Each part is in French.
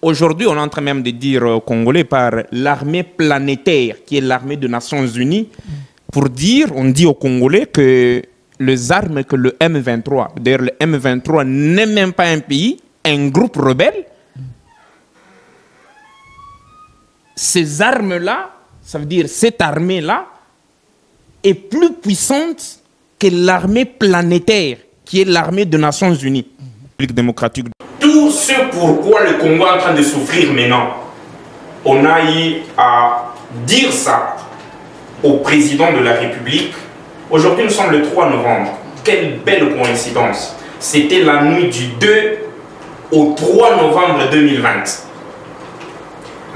Aujourd'hui, on est en train même de dire aux Congolais par l'armée planétaire, qui est l'armée des Nations Unies, pour dire, on dit aux Congolais que les armes que le M23, d'ailleurs le M23 n'est même pas un pays, un groupe rebelle, ces armes-là, ça veut dire cette armée-là, est plus puissante que l'armée planétaire, qui est l'armée des Nations Unies. République démocratique. Tout ce pourquoi le Congo est en train de souffrir maintenant, on a eu à dire ça au président de la République. Aujourd'hui, nous sommes le 3 novembre. Quelle belle coïncidence. C'était la nuit du 2 au 3 novembre 2020.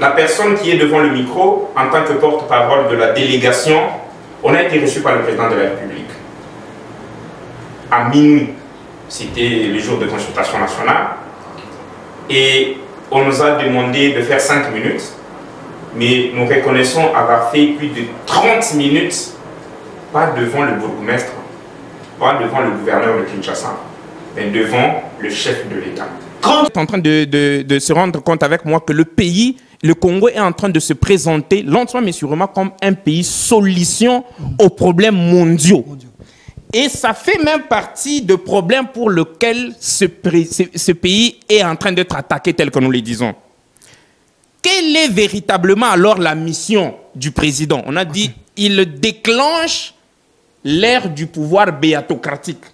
La personne qui est devant le micro, en tant que porte-parole de la délégation, on a été reçu par le président de la République. À minuit, c'était le jour de consultation nationale. Et on nous a demandé de faire 5 minutes. Mais nous reconnaissons avoir fait plus de 30 minutes, pas devant le bourgmestre, pas devant le gouverneur de Kinshasa, mais devant le chef de l'État. Quand on est en train de se rendre compte avec moi que le pays, le Congo est en train de se présenter lentement mais sûrement comme un pays solution aux problèmes mondiaux. Et ça fait même partie de problèmes pour lesquels ce pays est en train d'être attaqué tel que nous le disons. Quelle est véritablement alors la mission du président? On a dit il déclenche l'ère du pouvoir béatocratique.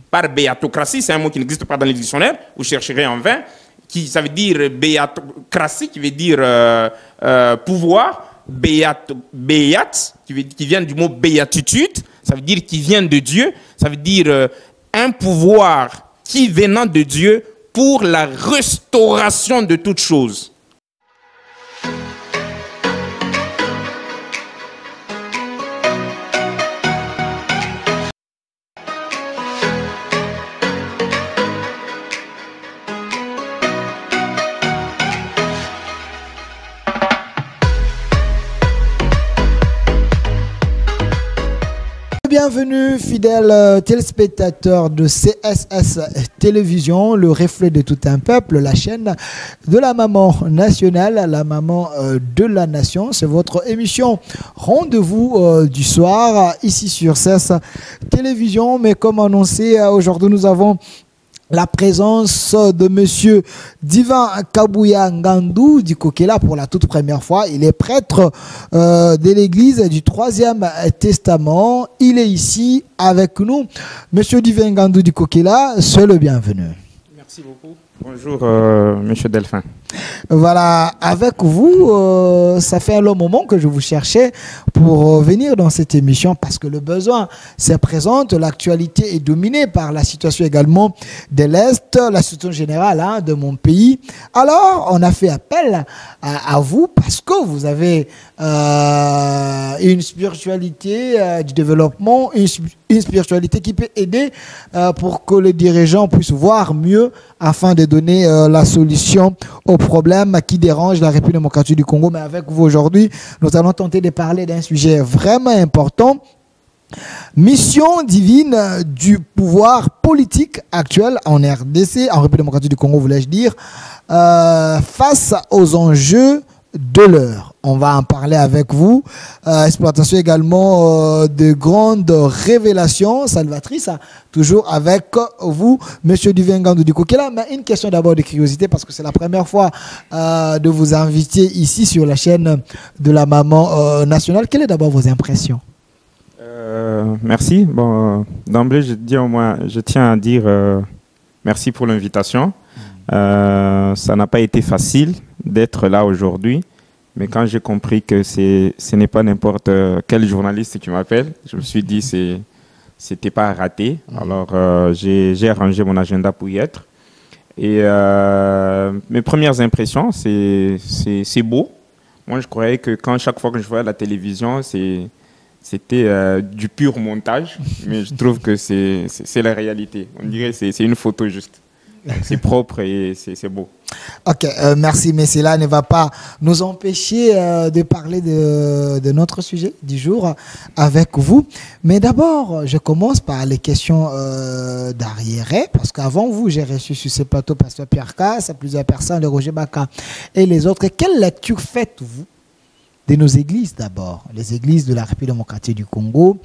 Par béatocratie, c'est un mot qui n'existe pas dans les dictionnaires, vous chercherez en vain, ça veut dire béatocratie, qui veut dire pouvoir, béat, qui vient du mot béatitude, ça veut dire qui vient de Dieu, ça veut dire un pouvoir qui venant de Dieu pour la restauration de toutes choses. Bienvenue, fidèles téléspectateurs de CSS Télévision, le reflet de tout un peuple, la chaîne de la maman nationale, la maman de la nation. C'est votre émission Rendez-vous du soir, ici sur CSS Télévision. Mais comme annoncé, aujourd'hui nous avons la présence de monsieur Divin Kabuya Ngandou Dikokela pour la toute première fois. Il est prêtre de l'église du 3e Testament. Il est ici avec nous. Monsieur Divin Ngandou Dikokela, soyez le bienvenu. Merci beaucoup. Bonjour, monsieur Delphin. Voilà, avec vous, ça fait un long moment que je vous cherchais pour venir dans cette émission parce que le besoin se présente, l'actualité est dominée par la situation également de l'Est, la situation générale de mon pays. Alors, on a fait appel à vous parce que vous avez une spiritualité du développement, une spiritualité qui peut aider pour que les dirigeants puissent voir mieux afin de donner la solution aux problèmes qui dérangent la République démocratique du Congo. Mais avec vous aujourd'hui, nous allons tenter de parler d'un sujet vraiment important. Mission divine du pouvoir politique actuel en RDC, en République démocratique du Congo, voulais-je dire, face aux enjeux de l'heure. On va en parler avec vous. Exploitation également de grandes révélations salvatrices, toujours avec vous, monsieur Divin Ngandou Dikokela. Mais une question d'abord de curiosité, parce que c'est la première fois de vous inviter ici sur la chaîne de la maman nationale. Quelles sont d'abord vos impressions? Merci. Bon, d'emblée, je tiens à dire merci pour l'invitation. Ça n'a pas été facile d'être là aujourd'hui, mais quand j'ai compris que ce n'est pas n'importe quel journaliste qui m'appelle, je me suis dit que c'était pas raté. Alors j'ai arrangé mon agenda pour y être. Et mes premières impressions, c'est beau. Moi, je croyais que chaque fois que je voyais la télévision, c'était du pur montage, mais je trouve que c'est la réalité. On dirait que c'est une photo juste. C'est propre et c'est beau. Ok, merci, mais cela ne va pas nous empêcher de parler de notre sujet du jour avec vous. Mais d'abord, je commence par les questions d'arriéré, parce qu'avant vous, j'ai reçu sur ce plateau Pasteur Pierre Casse, plusieurs personnes, le Roger Baka et les autres. Quelle lecture faites-vous de nos églises d'abord, les églises de la République démocratique du Congo?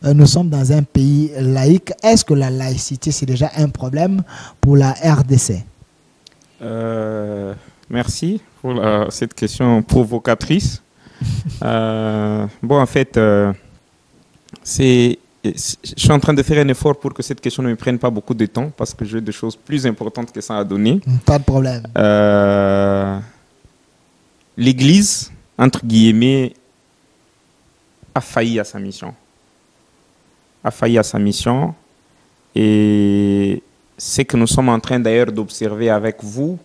Nous sommes dans un pays laïque. Est-ce que la laïcité, c'est déjà un problème pour la RDC? Merci pour cette question provocatrice. Bon, en fait, je suis en train de faire un effort pour que cette question ne me prenne pas beaucoup de temps parce que j'ai des choses plus importantes que ça à donner. Pas de problème. L'Église, entre guillemets, a failli à sa mission. A failli à sa mission. Et ce que nous sommes en train d'ailleurs d'observer avec vous,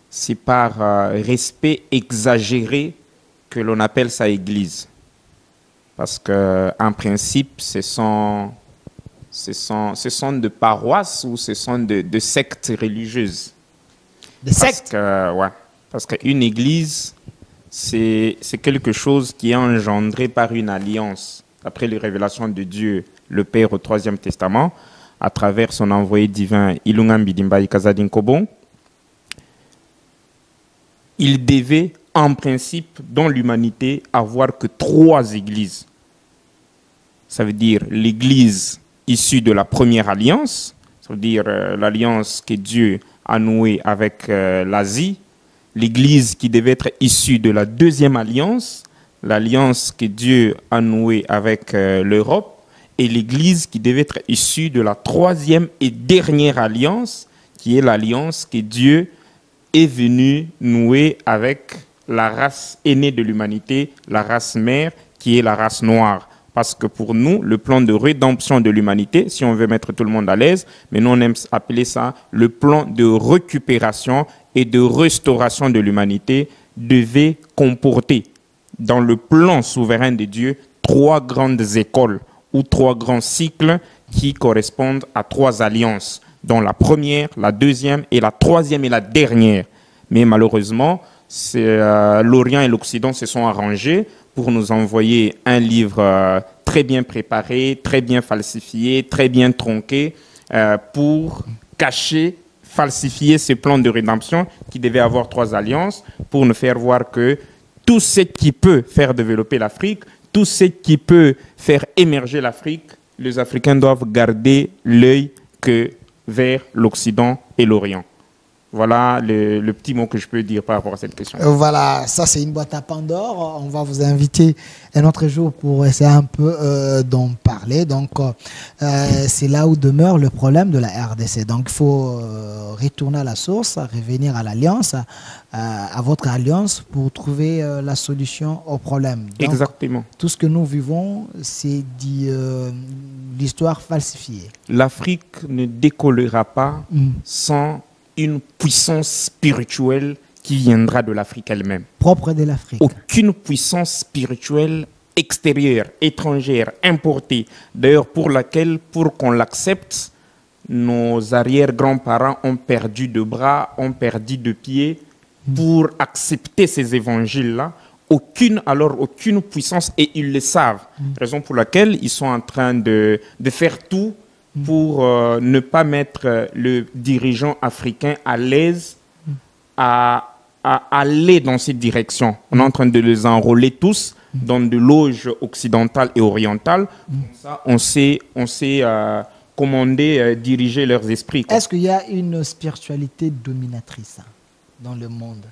c'est par respect exagéré que l'on appelle ça Église. Parce qu'en principe, ce sont de paroisses ou ce sont de sectes religieuses. Des sectes? Ouais, parce qu'une Église, c'est quelque chose qui est engendré par une alliance, après les révélations de Dieu, le Père au Troisième Testament, à travers son envoyé divin, Ilunga Mbidimba Kazadin Kobon. Il devait, en principe, dans l'humanité, avoir que 3 églises. Ça veut dire l'église issue de la première alliance, ça veut dire l'alliance que Dieu a nouée avec l'Asie, l'église qui devait être issue de la deuxième alliance, l'alliance que Dieu a nouée avec l'Europe, et l'Église qui devait être issue de la 3e et dernière alliance, qui est l'alliance que Dieu est venu nouer avec la race aînée de l'humanité, la race mère, qui est la race noire. Parce que pour nous, le plan de rédemption de l'humanité, si on veut mettre tout le monde à l'aise, mais nous on aime appeler ça le plan de récupération et de restauration de l'humanité, devait comporter dans le plan souverain de Dieu 3 grandes écoles ou 3 grands cycles qui correspondent à 3 alliances, dont la première, la deuxième et la 3e et la dernière. Mais malheureusement, l'Orient et l'Occident se sont arrangés pour nous envoyer un livre très bien préparé, très bien falsifié, très bien tronqué, pour cacher, falsifier ce plan de rédemption qui devait avoir 3 alliances, pour nous faire voir que tout ce qui peut faire développer l'Afrique, tout ce qui peut faire émerger l'Afrique, les Africains doivent garder l'œil que vers l'Occident et l'Orient. Voilà le petit mot que je peux dire par rapport à cette question. Voilà, ça c'est une boîte à Pandore. On va vous inviter un autre jour pour essayer un peu d'en parler. Donc, c'est là où demeure le problème de la RDC. Donc, il faut retourner à la source, revenir à l'alliance, à votre alliance pour trouver la solution au problème. Donc, exactement. Tout ce que nous vivons, c'est l'histoire falsifiée. L'Afrique ne décollera pas sans une puissance spirituelle qui viendra de l'Afrique elle-même. Propre de l'Afrique. Aucune puissance spirituelle extérieure, étrangère, importée, d'ailleurs pour laquelle, pour qu'on l'accepte, nos arrière-grands-parents ont perdu de bras, ont perdu de pieds pour accepter ces évangiles-là. Aucune puissance, et ils le savent. Raison pour laquelle ils sont en train de faire tout pour ne pas mettre le dirigeant africain à l'aise à aller dans cette direction. On est en train de les enrôler tous dans de loges occidentales et orientales. Comme ça, on sait commander, diriger leurs esprits. Est-ce qu'il y a une spiritualité dominatrice dans le monde?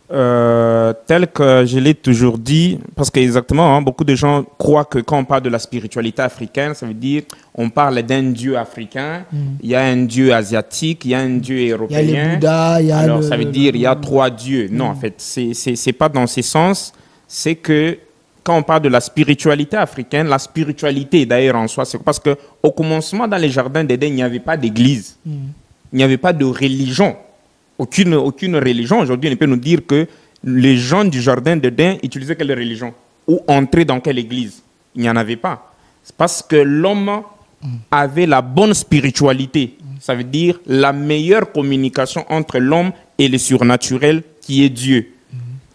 Tel que je l'ai toujours dit, parce qu'exactement, beaucoup de gens croient que quand on parle de la spiritualité africaine, ça veut dire on parle d'un dieu africain, il y a un dieu asiatique, il y a un dieu européen. Il y a les Bouddhas, il y a alors ça veut dire il y a 3 dieux. Non, en fait, c'est pas dans ce sens. C'est que quand on parle de la spiritualité africaine, la spiritualité d'ailleurs en soi, c'est parce que au commencement dans les jardins d'Éden, il n'y avait pas d'église, il n'y avait pas de religion. Aucune religion aujourd'hui ne peut nous dire que les gens du jardin d'Éden utilisaient quelle religion ou entraient dans quelle église. Il n'y en avait pas. C'est parce que l'homme avait la bonne spiritualité Ça veut dire la meilleure communication entre l'homme et le surnaturel qui est Dieu.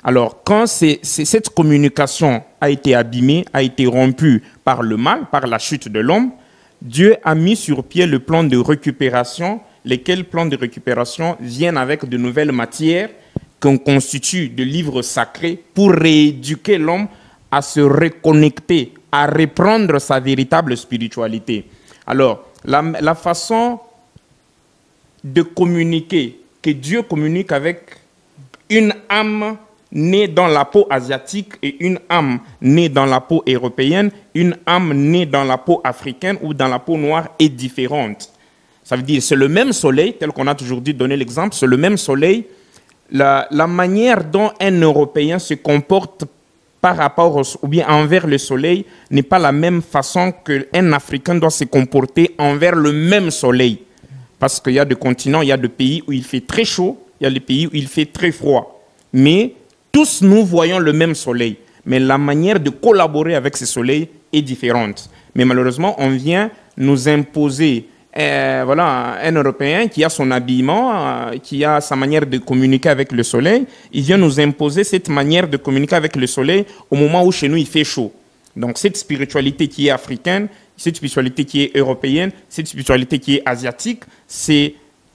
Alors, quand cette communication a été abîmée, a été rompue par le mal, par la chute de l'homme, Dieu a mis sur pied le plan de récupération, lesquels plans de récupération viennent avec de nouvelles matières qu'on constitue de livres sacrés pour rééduquer l'homme à se reconnecter, à reprendre sa véritable spiritualité. Alors, la façon de communiquer, que Dieu communique avec une âme née dans la peau asiatique et une âme née dans la peau européenne, une âme née dans la peau africaine ou dans la peau noire est différente. Ça veut dire c'est le même soleil, tel qu'on a toujours dit, donner l'exemple, c'est le même soleil. La manière dont un Européen se comporte par rapport ou bien envers le soleil n'est pas la même façon qu'un Africain doit se comporter envers le même soleil. Parce qu'il y a des continents, il y a des pays où il fait très chaud, il y a des pays où il fait très froid. Mais tous nous voyons le même soleil. Mais la manière de collaborer avec ce soleil est différente. Mais malheureusement, on vient nous imposer voilà, un Européen qui a son habillement, qui a sa manière de communiquer avec le soleil. Il vient nous imposer cette manière de communiquer avec le soleil au moment où chez nous il fait chaud. Donc cette spiritualité qui est africaine, cette spiritualité qui est européenne, cette spiritualité qui est asiatique,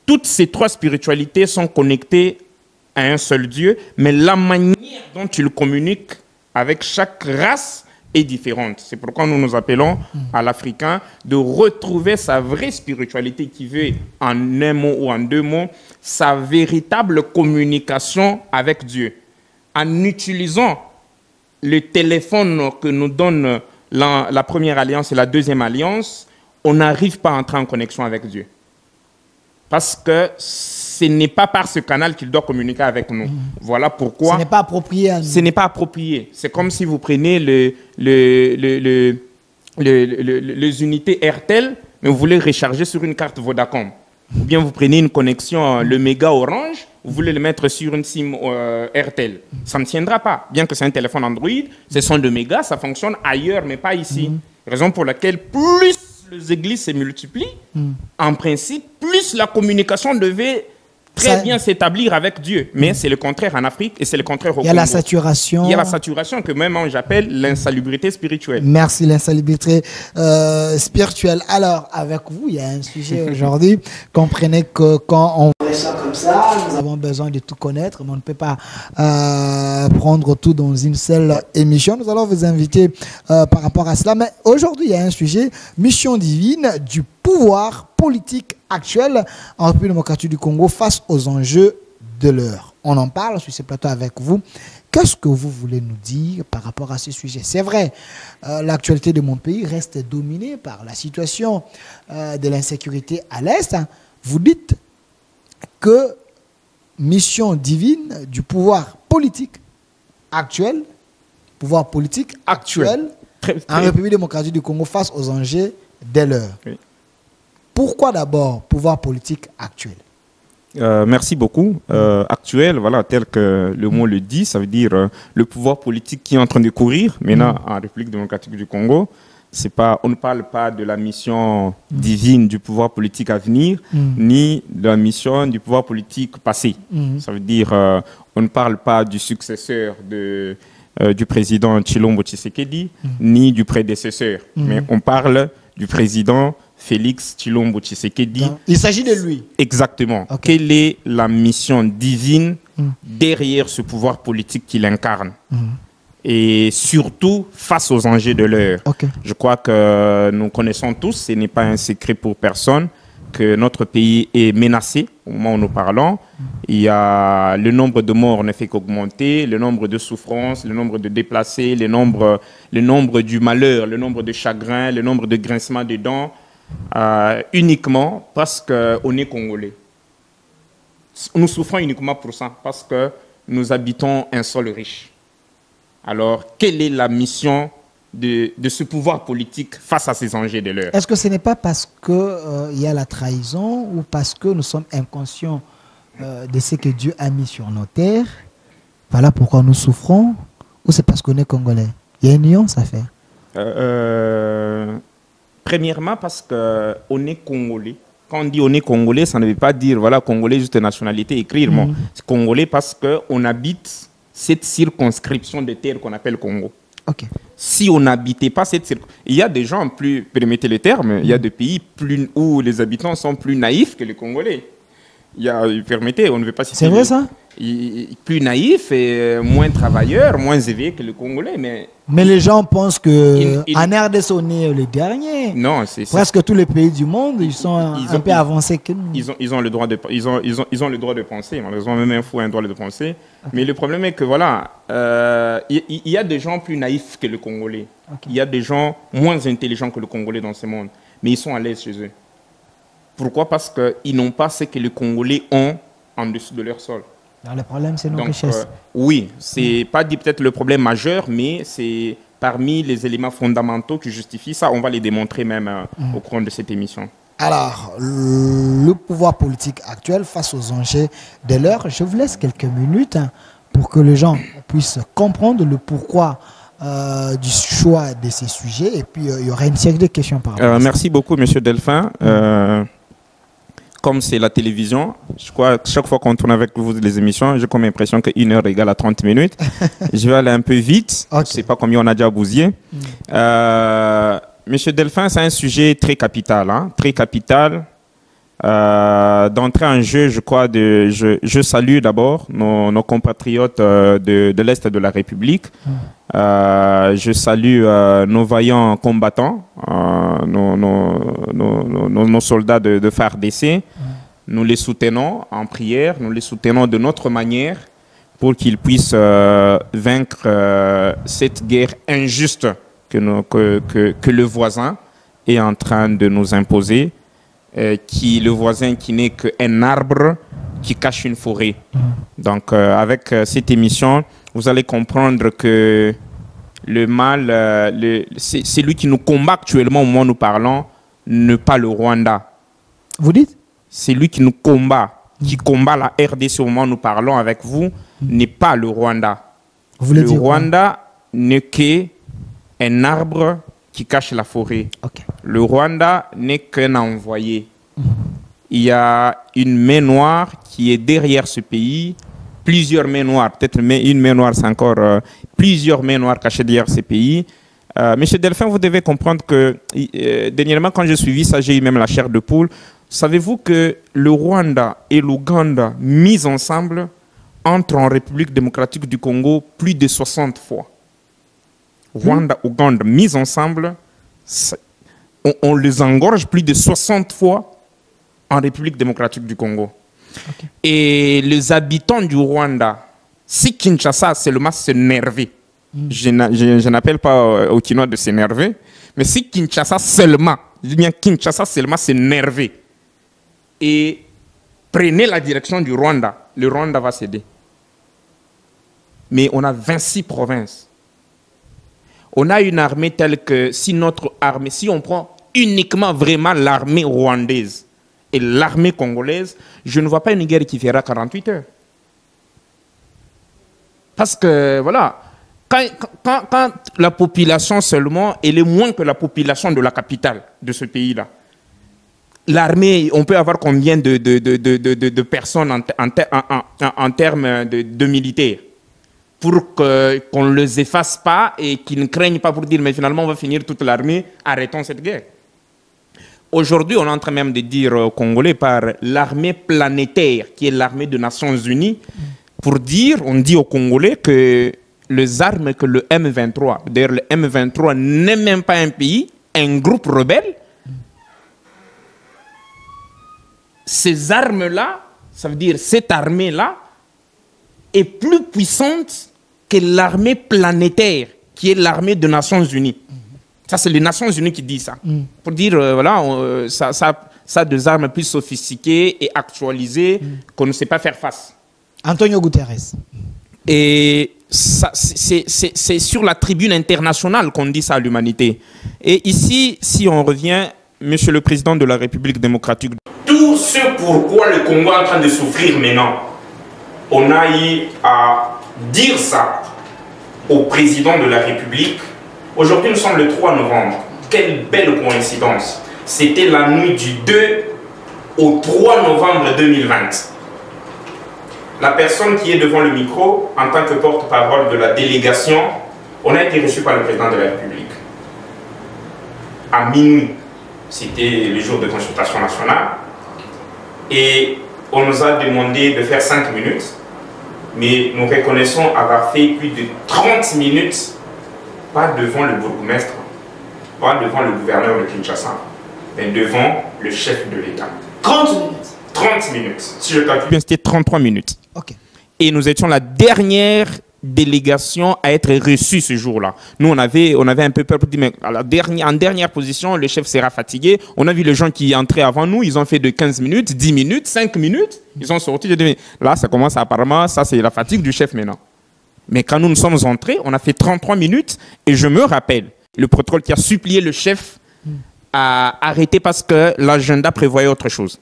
toutes ces trois spiritualités sont connectées à un seul Dieu, mais la manière dont il communique avec chaque race est différente. C'est pourquoi nous nous appelons à l'Africain de retrouver sa vraie spiritualité qui veut, en un mot ou en deux mots, sa véritable communication avec Dieu. En utilisant le téléphone que nous donne la première alliance et la deuxième alliance, on n'arrive pas à entrer en connexion avec Dieu. Parce que ce n'est pas par ce canal qu'il doit communiquer avec nous. Voilà pourquoi... Ce n'est pas approprié à nous. Ce n'est pas approprié. C'est comme si vous prenez les unités RTL, mais vous voulez recharger sur une carte Vodacom. Ou bien vous prenez une connexion, le méga Orange, vous voulez le mettre sur une SIM RTL. Ça ne tiendra pas. Bien que c'est un téléphone Android, ce sont de mégas, ça fonctionne ailleurs, mais pas ici. Raison pour laquelle plus les églises se multiplient, en principe, plus la communication devait très bien s'établir avec Dieu. Mais c'est le contraire en Afrique et c'est le contraire au Congo. Il y a la saturation. Il y a la saturation que même j'appelle l'insalubrité spirituelle. Merci, l'insalubrité spirituelle. Alors, avec vous, il y a un sujet aujourd'hui. Comprenez que quand on fait ça comme ça, nous avons besoin de tout connaître, mais on ne peut pas prendre tout dans une seule émission. Nous allons vous inviter par rapport à cela. Mais aujourd'hui, il y a un sujet, mission divine du pouvoir politique actuel en République démocratique du Congo face aux enjeux de l'heure. On en parle sur ce plateau avec vous. Qu'est-ce que vous voulez nous dire par rapport à ce sujet? C'est vrai, l'actualité de mon pays reste dominée par la situation de l'insécurité à l'Est. Vous dites que mission divine du pouvoir politique actuel, en République démocratique du Congo face aux enjeux de l'heure. Oui. Pourquoi d'abord pouvoir politique actuel? Merci beaucoup. Actuel, voilà, tel que le mot le dit, ça veut dire le pouvoir politique qui est en train de courir maintenant en République démocratique du Congo. On ne parle pas de la mission divine du pouvoir politique à venir, ni de la mission du pouvoir politique passé. Ça veut dire on ne parle pas du successeur du président Tshilombo Tshisekedi, ni du prédécesseur, mais on parle du président Félix Tshilombo Tshisekedi. Il s'agit de lui. Exactement. Okay. Quelle est la mission divine derrière ce pouvoir politique qu'il incarne? Et surtout face aux enjeux de l'heure. Okay. Je crois que nous connaissons tous, ce n'est pas un secret pour personne, que notre pays est menacé au moment où nous parlons. Le nombre de morts ne fait qu'augmenter, le nombre de souffrances, le nombre de déplacés, le nombre du malheur, le nombre de chagrins, le nombre de grincements de dents, uniquement parce qu'on est Congolais. Nous souffrons uniquement pour ça, parce que nous habitons un sol riche. Alors, quelle est la mission de ce pouvoir politique face à ces enjeux de l'heure? Est-ce que ce n'est pas parce qu'il y a la trahison ou parce que nous sommes inconscients de ce que Dieu a mis sur nos terres? Voilà pourquoi nous souffrons? Ou c'est parce qu'on est Congolais? Il y a une nuance à faire. Premièrement, parce qu'on est Congolais. Quand on dit on est Congolais, ça ne veut pas dire, voilà, Congolais juste nationalité, écrire. Bon, c'est Congolais parce qu'on habite cette circonscription de terre qu'on appelle Congo. Ok. Si on n'habitait pas cette circonscription... Il y a des gens plus, permettez le terme, il y a des pays plus, où les habitants sont plus naïfs que les Congolais. Permettez, on ne veut pas citer... C'est vrai ça? Plus naïfs et moins travailleurs, moins éveillés que les Congolais. Mais les gens pensent que en RDC, on est les derniers. Non, c'est presque tous les pays du monde, ils sont un peu avancés que nous. Ils ont le droit de le droit de penser. Malheureusement, même un fou a un droit de penser. Okay. Mais le problème est que voilà, il y a des gens plus naïfs que le Congolais. Okay. Il y a des gens moins intelligents que le Congolais dans ce monde. Mais ils sont à l'aise chez eux. Pourquoi? Parce qu'ils n'ont pas ce que les Congolais ont en dessous de leur sol. Alors, le problème, c'est nos richesses. Oui, c'est pas dit peut-être le problème majeur, mais c'est parmi les éléments fondamentaux qui justifient ça. On va les démontrer même au cours de cette émission. Alors, le pouvoir politique actuel face aux enjeux de l'heure, je vous laisse quelques minutes pour que les gens puissent comprendre le pourquoi du choix de ces sujets. Et puis, il y aura une série de questions par rapport à ça. Merci beaucoup, M. Delphin. Comme c'est la télévision, je crois que chaque fois qu'on tourne avec vous les émissions, j'ai comme l'impression qu'une heure égale à 30 minutes. Je vais aller un peu vite. Okay. Je ne sais pas combien on a déjà bousillé. Monsieur Delphin, c'est un sujet très capital. Hein, très capital. D'entrée en jeu, je crois, je salue d'abord nos compatriotes de l'Est de la République. Je salue nos vaillants combattants, nos soldats de FARDC. Nous les soutenons en prière, nous les soutenons de notre manière pour qu'ils puissent vaincre cette guerre injuste que le voisin est en train de nous imposer. Le voisin qui n'est qu'un arbre qui cache une forêt. Donc, avec cette émission, vous allez comprendre que le mal, c'est lui qui nous combat actuellement au moment où nous parlons, n'est pas le Rwanda. Vous dites? C'est lui qui nous combat, qui combat la RDC au moment où nous parlons avec vous, n'est pas le Rwanda. Le Rwanda n'est qu'un arbre qui cache la forêt. Okay. Le Rwanda n'est qu'un envoyé. Il y a une main noire qui est derrière ce pays, plusieurs mains noires, peut-être une main noire, c'est encore plusieurs mains noires cachées derrière ce pays. Monsieur Delphin, vous devez comprendre que dernièrement, quand j'ai suivi ça, j'ai eu même la chair de poule. Savez-vous que le Rwanda et l'Ouganda, mis ensemble, entrent en République démocratique du Congo plus de 60 fois. Rwanda, Ouganda, mis ensemble, on les engorge plus de 60 fois en République démocratique du Congo. Okay. Et les habitants du Rwanda, si Kinshasa seulement s'énerver, je n'appelle pas aux Kinois de s'énerver, mais si Kinshasa seulement s'énerver et prenez la direction du Rwanda, le Rwanda va céder. Mais on a 26 provinces. On a une armée telle que si notre armée, si on prend uniquement vraiment l'armée rwandaise et l'armée congolaise, je ne vois pas une guerre qui fera 48 heures. Parce que, voilà, quand la population seulement, elle est moins que la population de la capitale de ce pays-là. L'armée, on peut avoir combien de personnes en termes de militaires pour qu'on ne les efface pas et qu'ils ne craignent pas pour dire mais finalement on va finir toute l'armée, arrêtons cette guerre. Aujourd'hui, on est en train même de dire aux Congolais par l'armée planétaire, qui est l'armée des Nations Unies, pour dire, on dit aux Congolais que les armes que le M23, d'ailleurs le M23 n'est même pas un pays, un groupe rebelle, ces armes-là, ça veut dire cette armée-là, est plus puissante que l'armée planétaire, qui est l'armée des Nations Unies. Ça, c'est les Nations Unies qui disent ça. Pour dire, voilà, ça a des armes plus sophistiquées et actualisées qu'on ne sait pas faire face. Antonio Guterres. Et c'est sur la tribune internationale qu'on dit ça à l'humanité. Et ici, si on revient, Monsieur le Président de la République démocratique, tout ce pourquoi le Congo est en train de souffrir maintenant, on a eu à dire ça au Président de la République. Aujourd'hui, nous sommes le 3 novembre. Quelle belle coïncidence. C'était la nuit du 2 au 3 novembre 2020. La personne qui est devant le micro, en tant que porte-parole de la délégation, on a été reçu par le président de la République. À minuit, c'était le jour de consultation nationale, et on nous a demandé de faire 5 minutes, mais nous reconnaissons avoir fait plus de 30 minutes, pas devant le bourgmestre, pas devant le gouverneur de Kinshasa, mais devant le chef de l'État. 30 minutes. 30 minutes. Si je calcule bien, c'était 33 minutes. Okay. Et nous étions la dernière délégation à être reçue ce jour-là. Nous, on avait un peu peur pour dire, mais en dernière position, le chef sera fatigué. On a vu les gens qui entraient avant nous, ils ont fait de 15 minutes, 10 minutes, 5 minutes. Ils sont sortis. J'ai dit, mais là, ça commence apparemment, ça c'est la fatigue du chef maintenant. Mais quand nous sommes entrés, on a fait 33 minutes. Et je me rappelle, le protocole qui a supplié le chef à arrêter parce que l'agenda prévoyait autre chose.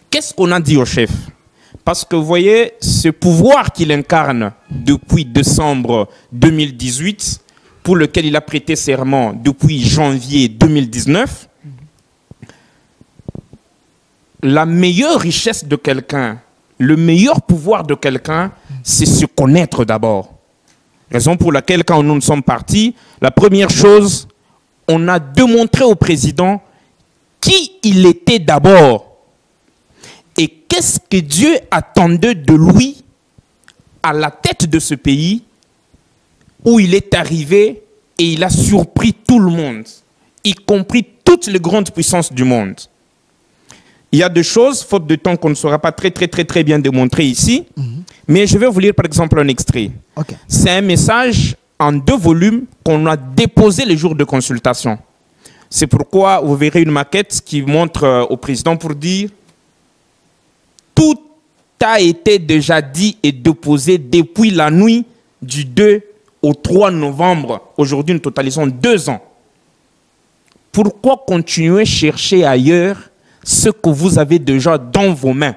Qu'est-ce qu'on a dit au chef? Parce que vous voyez, ce pouvoir qu'il incarne depuis décembre 2018, pour lequel il a prêté serment depuis janvier 2019, la meilleure richesse de quelqu'un, le meilleur pouvoir de quelqu'un, c'est se connaître d'abord. Raison pour laquelle, quand nous sommes partis, la première chose, on a démontré au président qui il était d'abord. Et qu'est-ce que Dieu attendait de lui à la tête de ce pays où il est arrivé et il a surpris tout le monde, y compris toutes les grandes puissances du monde. Il y a des choses, faute de temps, qu'on ne saura pas très bien démontrer ici, mais je vais vous lire par exemple un extrait. Okay. C'est un message en 2 volumes qu'on a déposé le jour de consultation. C'est pourquoi vous verrez une maquette qui montre au président pour dire tout a été déjà dit et déposé depuis la nuit du 2 au 3 novembre. Aujourd'hui, nous totalisons 2 ans. Pourquoi continuer à chercher ailleurs ce que vous avez déjà dans vos mains?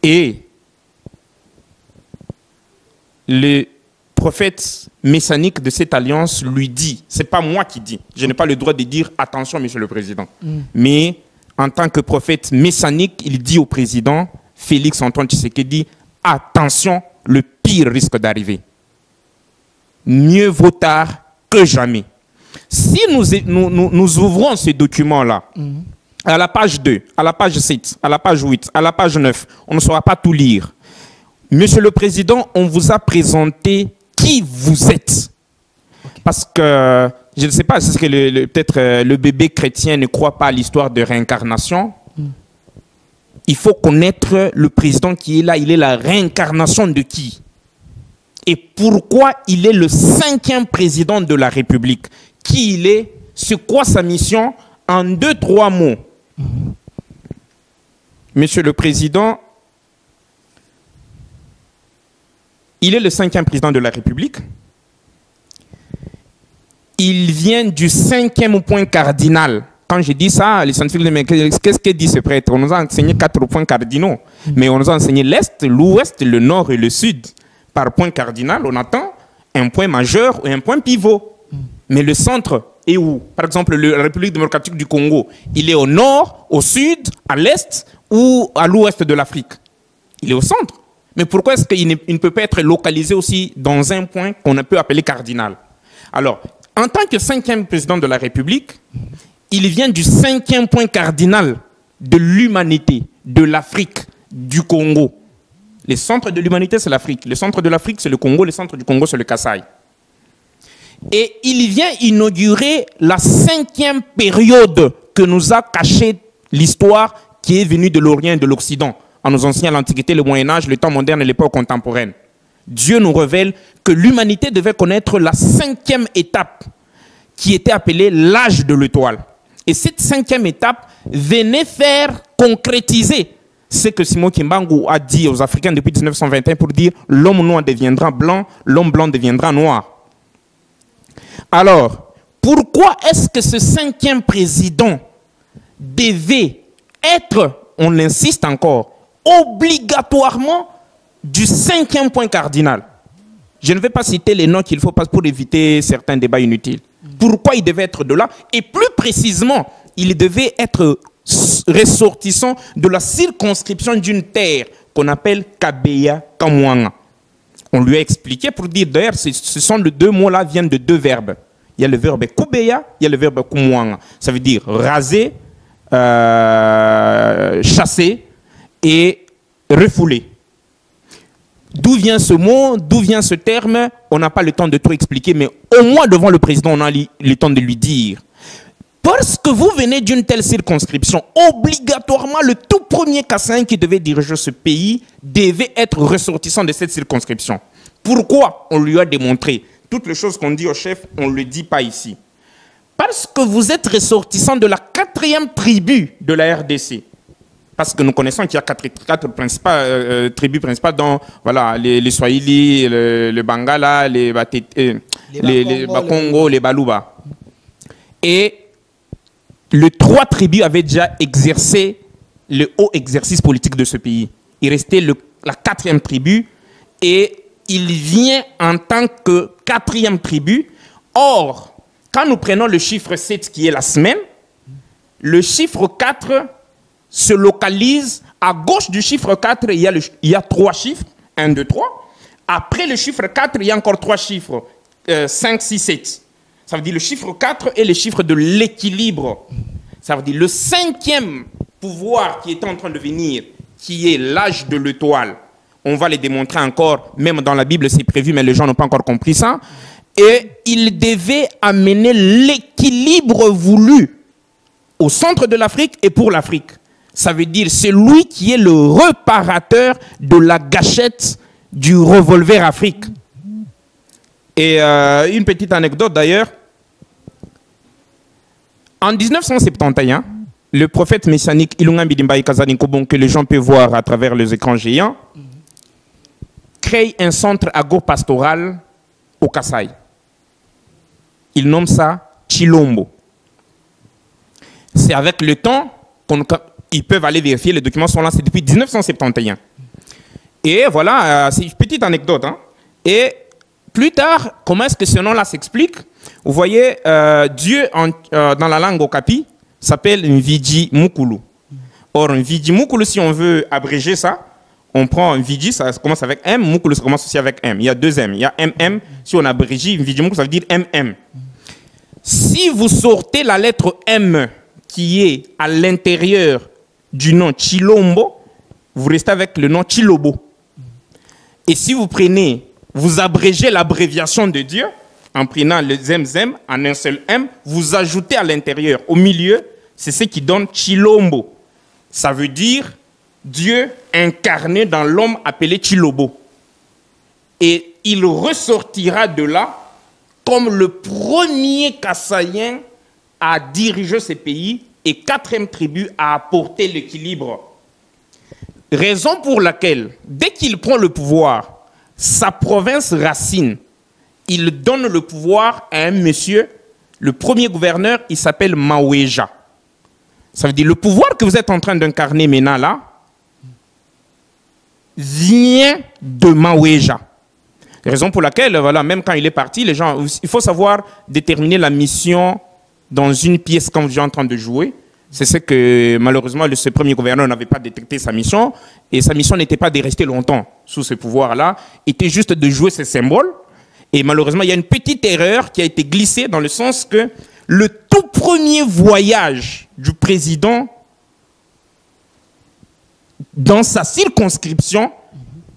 Et le prophète messianique de cette alliance lui dit, ce n'est pas moi qui dis, je n'ai pas le droit de dire attention, monsieur le président, mais en tant que prophète messianique, il dit au président Félix Antoine Tshisekedi, attention, le pire risque d'arriver. Mieux vaut tard que jamais. Si nous ouvrons ces documents-là, à la page 2, à la page 7, à la page 8, à la page 9, on ne saura pas tout lire. Monsieur le Président, on vous a présenté qui vous êtes. Parce que, je ne sais pas, est-ce que peut-être le bébé chrétien ne croit pas à l'histoire de réincarnation. Il faut connaître le président qui est là. Il est la réincarnation de qui? Et pourquoi il est le 5e président de la République? Qui il est? C'est quoi sa mission? En 2-3 mots. Monsieur le Président, il est le 5e président de la République. Il vient du 5e point cardinal. Quand je dis ça, les scientifiques disent, mais qu'est-ce que dit ce prêtre? On nous a enseigné 4 points cardinaux. Mais on nous a enseigné l'Est, l'Ouest, le Nord et le Sud. Par point cardinal, on attend un point majeur ou un point pivot. Mais le centre est où? Par exemple, la République démocratique du Congo, il est au Nord, au Sud, à l'Est ou à l'Ouest de l'Afrique? Il est au centre. Mais pourquoi est-ce qu'il ne peut pas être localisé aussi dans un point qu'on peut appeler cardinal? Alors, en tant que 5e président de la République, il vient du 5e point cardinal de l'humanité, de l'Afrique, du Congo. Le centre de l'humanité, c'est l'Afrique. Le centre de l'Afrique, c'est le Congo. Le centre du Congo, c'est le Kasaï. Et il vient inaugurer la 5e période que nous a cachée l'histoire qui est venue de l'Orient et de l'Occident, en nous enseignant l'Antiquité, le Moyen-Âge, le temps moderne et l'époque contemporaine. Dieu nous révèle que l'humanité devait connaître la 5e étape qui était appelée l'âge de l'étoile. Et cette 5e étape venait faire concrétiser ce que Simon Kimbangu a dit aux Africains depuis 1921 pour dire l'homme noir deviendra blanc, l'homme blanc deviendra noir. Alors, pourquoi est-ce que ce 5e président devait être, on insiste encore, obligatoirement du 5e point cardinal? Je ne vais pas citer les noms qu'il faut pas pour éviter certains débats inutiles. Pourquoi il devait être de là? Et plus précisément, il devait être ressortissants de la circonscription d'une terre qu'on appelle Kabeya Kamwanga. On lui a expliqué pour dire, d'ailleurs, ce sont les deux mots-là viennent de deux verbes. Il y a le verbe Kubeya, il y a le verbe Kumwanga. Ça veut dire raser, chasser et refouler. D'où vient ce mot, d'où vient ce terme, on n'a pas le temps de tout expliquer, mais au moins devant le président, on a le temps de lui dire. Parce que vous venez d'une telle circonscription, obligatoirement, le tout premier Kassaïen qui devait diriger ce pays devait être ressortissant de cette circonscription. Pourquoi? On lui a démontré. Toutes les choses qu'on dit au chef, on ne le dit pas ici. Parce que vous êtes ressortissant de la 4e tribu de la RDC. Parce que nous connaissons qu'il y a quatre tribus principales, dont voilà, les Swahili, le Bangala, les Bakongo, les Baluba. Et les 3 tribus avaient déjà exercé le haut exercice politique de ce pays. Il restait la 4e tribu et il vient en tant que 4e tribu. Or, quand nous prenons le chiffre 7 qui est la semaine, le chiffre 4 se localise à gauche du chiffre 4, il y a 3 chiffres, 1, 2, 3. Après le chiffre 4, il y a encore 3 chiffres, 5, 6, 7. Ça veut dire le chiffre 4 est le chiffre de l'équilibre. Ça veut dire le 5e pouvoir qui est en train de venir, qui est l'âge de l'étoile. On va les démontrer encore, même dans la Bible c'est prévu, mais les gens n'ont pas encore compris ça. Et il devait amener l'équilibre voulu au centre de l'Afrique et pour l'Afrique. Ça veut dire c'est lui qui est le réparateur de la gâchette du revolver Afrique. Et une petite anecdote d'ailleurs. En 1971, le prophète messianique Ilunga Mbidimbaï Kazani Kobon, que les gens peuvent voir à travers les écrans géants, crée un centre agro-pastoral au Kasaï. Il nomme ça Chilombo. C'est avec le temps qu'ils peuvent aller vérifier, les documents sont là, c'est depuis 1971. Et voilà, c'est une petite anecdote. Hein. Et plus tard, comment est-ce que ce nom-là s'explique? Vous voyez, Dieu dans la langue okapi s'appelle Mviji Mukulu. Or, Mviji Mukulu, si on veut abréger ça, on prend Mviji, ça commence avec M, Mukulu, ça commence aussi avec M. Il y a 2 M. Il y a MM, si on abrégie, Mviji Mukulu, ça veut dire MM. Si vous sortez la lettre M qui est à l'intérieur du nom Chilombo, vous restez avec le nom Chilobo. Et si vous prenez, vous abrégez l'abréviation de Dieu, en prenant le Zemzem en un seul M, vous ajoutez à l'intérieur, au milieu, c'est ce qui donne Chilombo. Ça veut dire Dieu incarné dans l'homme appelé Chilobo. Et il ressortira de là comme le premier Kassaïen à diriger ce pays et 4e tribu à apporter l'équilibre. Raison pour laquelle, dès qu'il prend le pouvoir, sa province racine, il donne le pouvoir à un monsieur, le premier gouverneur, il s'appelle Maweja. Ça veut dire le pouvoir que vous êtes en train d'incarner maintenant là, vient de Maweja. Raison pour laquelle, voilà, même quand il est parti, les gens, il faut savoir déterminer la mission dans une pièce quand vous êtes en train de jouer. C'est ce que, malheureusement, ce premier gouverneur n'avait pas détecté sa mission. Et sa mission n'était pas de rester longtemps sous ce pouvoir-là, était juste de jouer ses symboles. Et malheureusement, il y a une petite erreur qui a été glissée dans le sens que le tout premier voyage du président dans sa circonscription,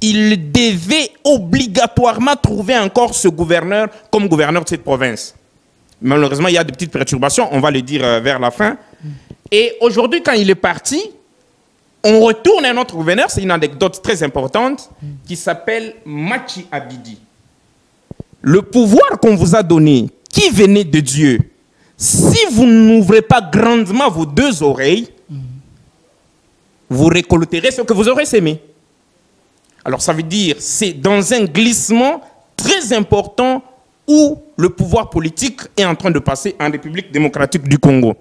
il devait obligatoirement trouver encore ce gouverneur comme gouverneur de cette province. Malheureusement, il y a des petites perturbations, on va le dire vers la fin. Et aujourd'hui, quand il est parti, on retourne à notre gouverneur, c'est une anecdote très importante, qui s'appelle Machi Abidi. Le pouvoir qu'on vous a donné, qui venait de Dieu, si vous n'ouvrez pas grandement vos 2 oreilles, vous récolterez ce que vous aurez sémé. Alors ça veut dire, c'est dans un glissement très important où le pouvoir politique est en train de passer en République démocratique du Congo.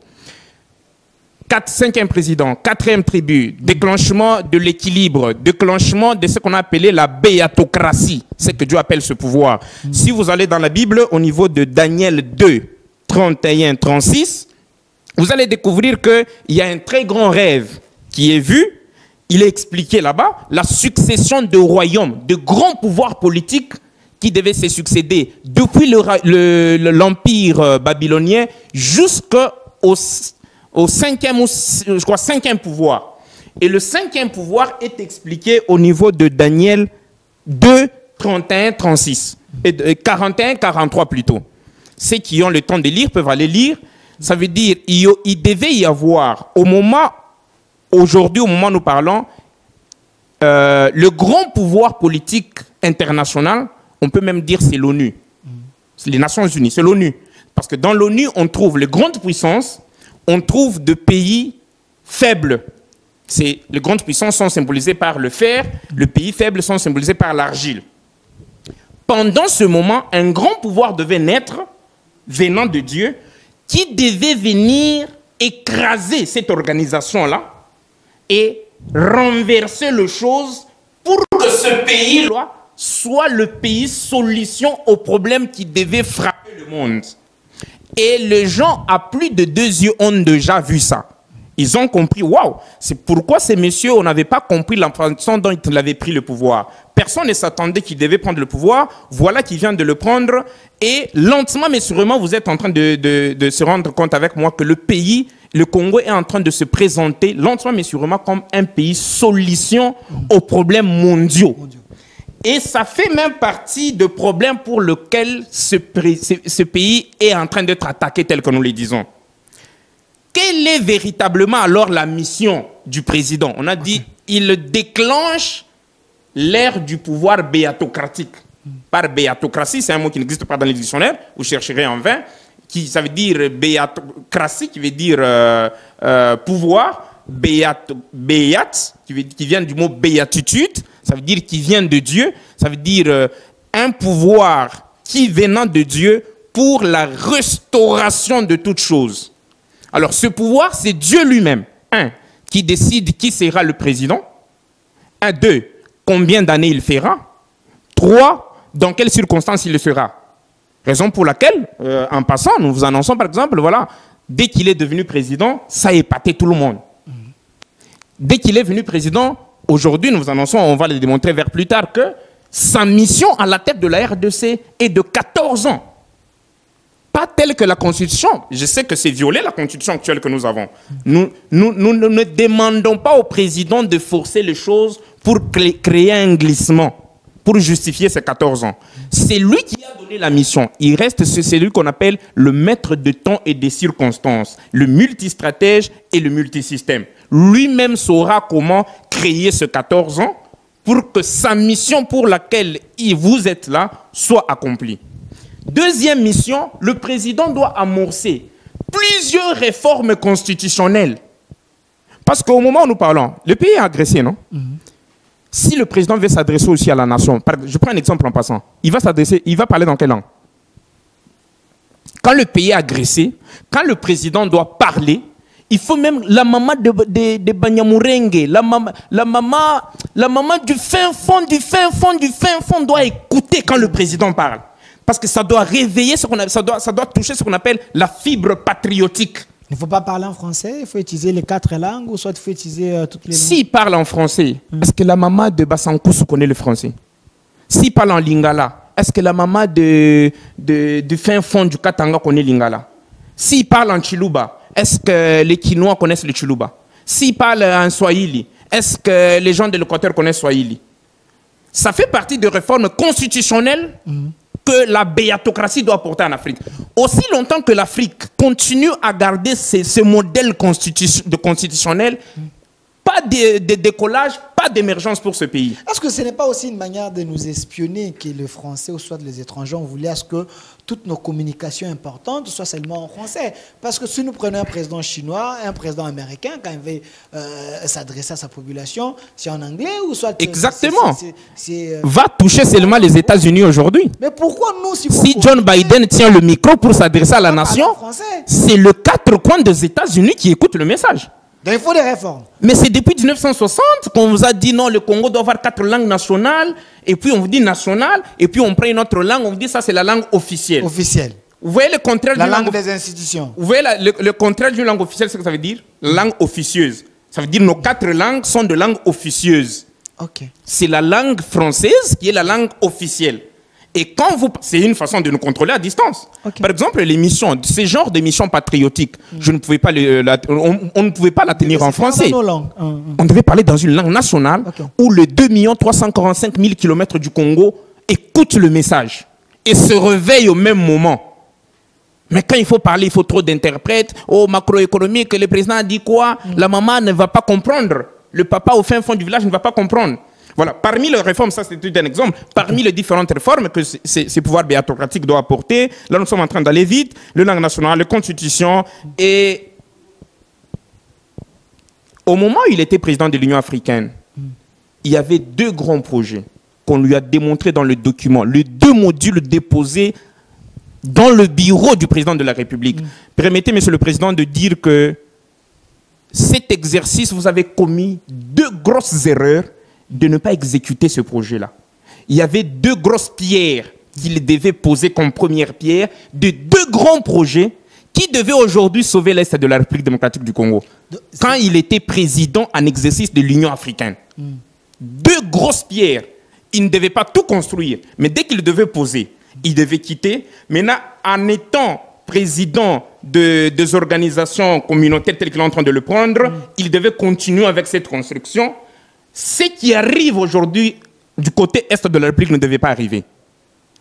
5e président, 4e tribu, déclenchement de l'équilibre, déclenchement de ce qu'on a appelé la béatocratie, c'est que Dieu appelle ce pouvoir. Si vous allez dans la Bible, au niveau de Daniel 2, 31, 36, vous allez découvrir qu'il y a un très grand rêve qui est vu. Il est expliqué là-bas, la succession de royaumes, de grands pouvoirs politiques qui devaient se succéder depuis l'empire babylonien jusqu'au cinquième pouvoir. Et le cinquième pouvoir est expliqué au niveau de Daniel 2, 31, 36. Et 41, 43 plutôt. Ceux qui ont le temps de lire peuvent aller lire. Ça veut dire il devait y avoir, aujourd'hui, au moment où nous parlons, le grand pouvoir politique international, on peut même dire c'est l'ONU. C'est les Nations Unies, c'est l'ONU. Parce que dans l'ONU, on trouve les grandes puissances, on trouve des pays faibles. Les grandes puissances sont symbolisées par le fer, les pays faibles sont symbolisés par l'argile. Pendant ce moment, un grand pouvoir devait naître, venant de Dieu, qui devait venir écraser cette organisation-là et renverser les choses pour que ce pays-là soit le pays solution aux problèmes qui devaient frapper le monde. Et les gens à plus de 2 yeux ont déjà vu ça. Ils ont compris, waouh, c'est pourquoi ces messieurs, on n'avait pas compris la façon dont ils avaient pris le pouvoir. Personne ne s'attendait qu'ils devaient prendre le pouvoir. Voilà qu'ils viennent de le prendre. Et lentement, mais sûrement, vous êtes en train de se rendre compte avec moi que le pays, le Congo, est en train de se présenter lentement, mais sûrement comme un pays solution aux problèmes mondiaux. Et ça fait même partie de problèmes pour lesquels ce pays est en train d'être attaqué tel que nous le disons. Quelle est véritablement alors la mission du président? On a dit, il déclenche l'ère du pouvoir béatocratique. Par béatocratie, c'est un mot qui n'existe pas dans les dictionnaires, vous chercherez en vain, ça veut dire béatocratie, qui veut dire pouvoir, béat, qui vient du mot béatitude, ça veut dire qui vient de Dieu, ça veut dire un pouvoir qui venant de Dieu pour la restauration de toutes choses. Alors, ce pouvoir, c'est Dieu lui-même. 1, qui décide qui sera le président. 2, combien d'années il fera. 3, dans quelles circonstances il le sera. Raison pour laquelle, en passant, nous vous annonçons par exemple, voilà, dès qu'il est devenu président, ça a épaté tout le monde. Dès qu'il est venu président, aujourd'hui, nous vous annonçons, on va le démontrer vers plus tard, que sa mission à la tête de la RDC est de 14 ans. Pas telle que la Constitution. Je sais que c'est violer la Constitution actuelle que nous avons. Nous ne demandons pas au président de forcer les choses pour créer un glissement, pour justifier ses 14 ans. C'est lui qui a donné la mission. Il reste celui qu'on appelle le maître de temps et des circonstances, le multistratège et le multisystème. Lui-même saura comment créer ce 14 ans pour que sa mission pour laquelle vous êtes là soit accomplie. Deuxième mission, le président doit amorcer plusieurs réformes constitutionnelles. Parce qu'au moment où nous parlons, le pays est agressé, non? Si le président veut s'adresser aussi à la nation, je prends un exemple en passant, il va parler dans quelle langue? Quand le pays est agressé, quand le président doit parler, il faut même la maman de Banyamurenge, la maman du fin fond doit écouter quand le président parle. Parce que ça doit réveiller, ça doit toucher ce qu'on appelle la fibre patriotique. Il ne faut pas parler en français, il faut utiliser les 4 langues ou soit il faut utiliser toutes les langues. S'il parle en français, est-ce que la maman de Basankoussou connaît le français? S'il parle en lingala, est-ce que la maman du fin fond du Katanga connaît lingala? S'il parle en chiluba, est-ce que les Kinois connaissent le chiluba? S'il parle en swahili, est-ce que les gens de l'Équateur connaissent swahili? Ça fait partie des réformes constitutionnelles que la béatocratie doit porter en Afrique. Aussi longtemps que l'Afrique continue à garder ce modèle constitutionnel, pas de décollage, pas d'émergence pour ce pays. Est-ce que ce n'est pas aussi une manière de nous espionner que les Français ou soit les étrangers ont voulu à ce que toutes nos communications importantes soient seulement en français? Parce que si nous prenons un président chinois, un président américain, quand il veut s'adresser à sa population, c'est en anglais ou soit... Exactement. Va toucher seulement les États-Unis aujourd'hui. Mais pourquoi nous... Si John Biden tient le micro pour s'adresser à la nation, c'est le 4 coins des États-Unis qui écoutent le message. Donc il faut des réformes. Mais c'est depuis 1960 qu'on vous a dit non, le Congo doit avoir 4 langues nationales, et puis on vous dit nationale, et puis on prend une autre langue, on vous dit ça c'est la langue officielle. Officielle. Vous voyez le contraire La langue des institutions. Vous voyez le contraire d'une langue officielle, c'est ce que ça veut dire? Langue officieuse. Ça veut dire nos 4 langues sont de langues officieuses. Ok. C'est la langue française qui est la langue officielle. Et quand vous... C'est une façon de nous contrôler à distance. Okay. Par exemple, l'émission, ce genre d'émission patriotique, je ne pouvais pas on ne pouvait pas la tenir en français. Dans nos langues. On devait parler dans une langue nationale où les 2 345 000 km du Congo écoutent le message et se réveillent au même moment. Mais quand il faut parler, il faut trop d'interprètes. Oh, macroéconomique, le président a dit quoi? La maman ne va pas comprendre. Le papa au fin fond du village ne va pas comprendre. Voilà, parmi les réformes, ça c'est un exemple, parmi les différentes réformes que ces pouvoirs béatocratiques doivent apporter, là nous sommes en train d'aller vite, le langue nationale, la constitution, et au moment où il était président de l'Union africaine, il y avait 2 grands projets qu'on lui a démontrés dans le document, les 2 modules déposés dans le bureau du président de la République. Permettez, Monsieur le Président, de dire que cet exercice, vous avez commis 2 grosses erreurs de ne pas exécuter ce projet-là. Il y avait 2 grosses pierres qu'il devait poser comme première pierre de 2 grands projets qui devaient aujourd'hui sauver l'Est de la République démocratique du Congo. Quand il était président en exercice de l'Union africaine. 2 grosses pierres. Il ne devait pas tout construire, mais dès qu'il devait poser, il devait quitter. Maintenant, en étant président des organisations communautaires telles qu'il est en train de le prendre, il devait continuer avec cette construction. Ce qui arrive aujourd'hui du côté est de la République ne devait pas arriver.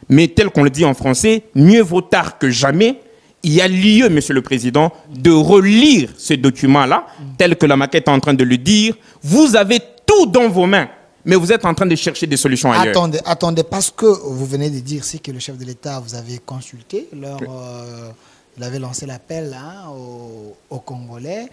Mais tel qu'on le dit en français, mieux vaut tard que jamais. Il y a lieu, Monsieur le Président, de relire ce document-là, tel que la maquette est en train de le dire. Vous avez tout dans vos mains, mais vous êtes en train de chercher des solutions ailleurs. Attendez, parce que vous venez de dire, c'est que le chef de l'État vous avait consulté, il avait lancé l'appel aux Congolais.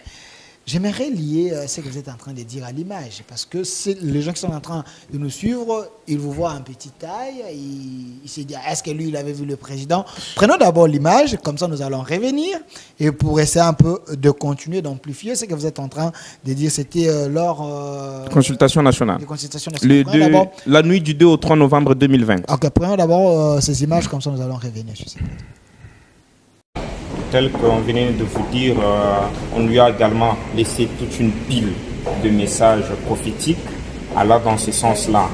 J'aimerais lier ce que vous êtes en train de dire à l'image, parce que les gens qui sont en train de nous suivre, ils vous voient en petite taille, ils se disent, est-ce que lui, il avait vu le président? Prenons d'abord l'image, comme ça nous allons revenir, et pour essayer un peu de continuer, d'amplifier ce que vous êtes en train de dire, c'était leur... Consultation nationale. Consultation nationale. La nuit du 2 au 3 novembre 2020. Ok, prenons d'abord ces images, comme ça nous allons revenir sur ça. Tel qu'on venait de vous dire, on lui a également laissé toute une pile de messages prophétiques allant dans ce sens-là.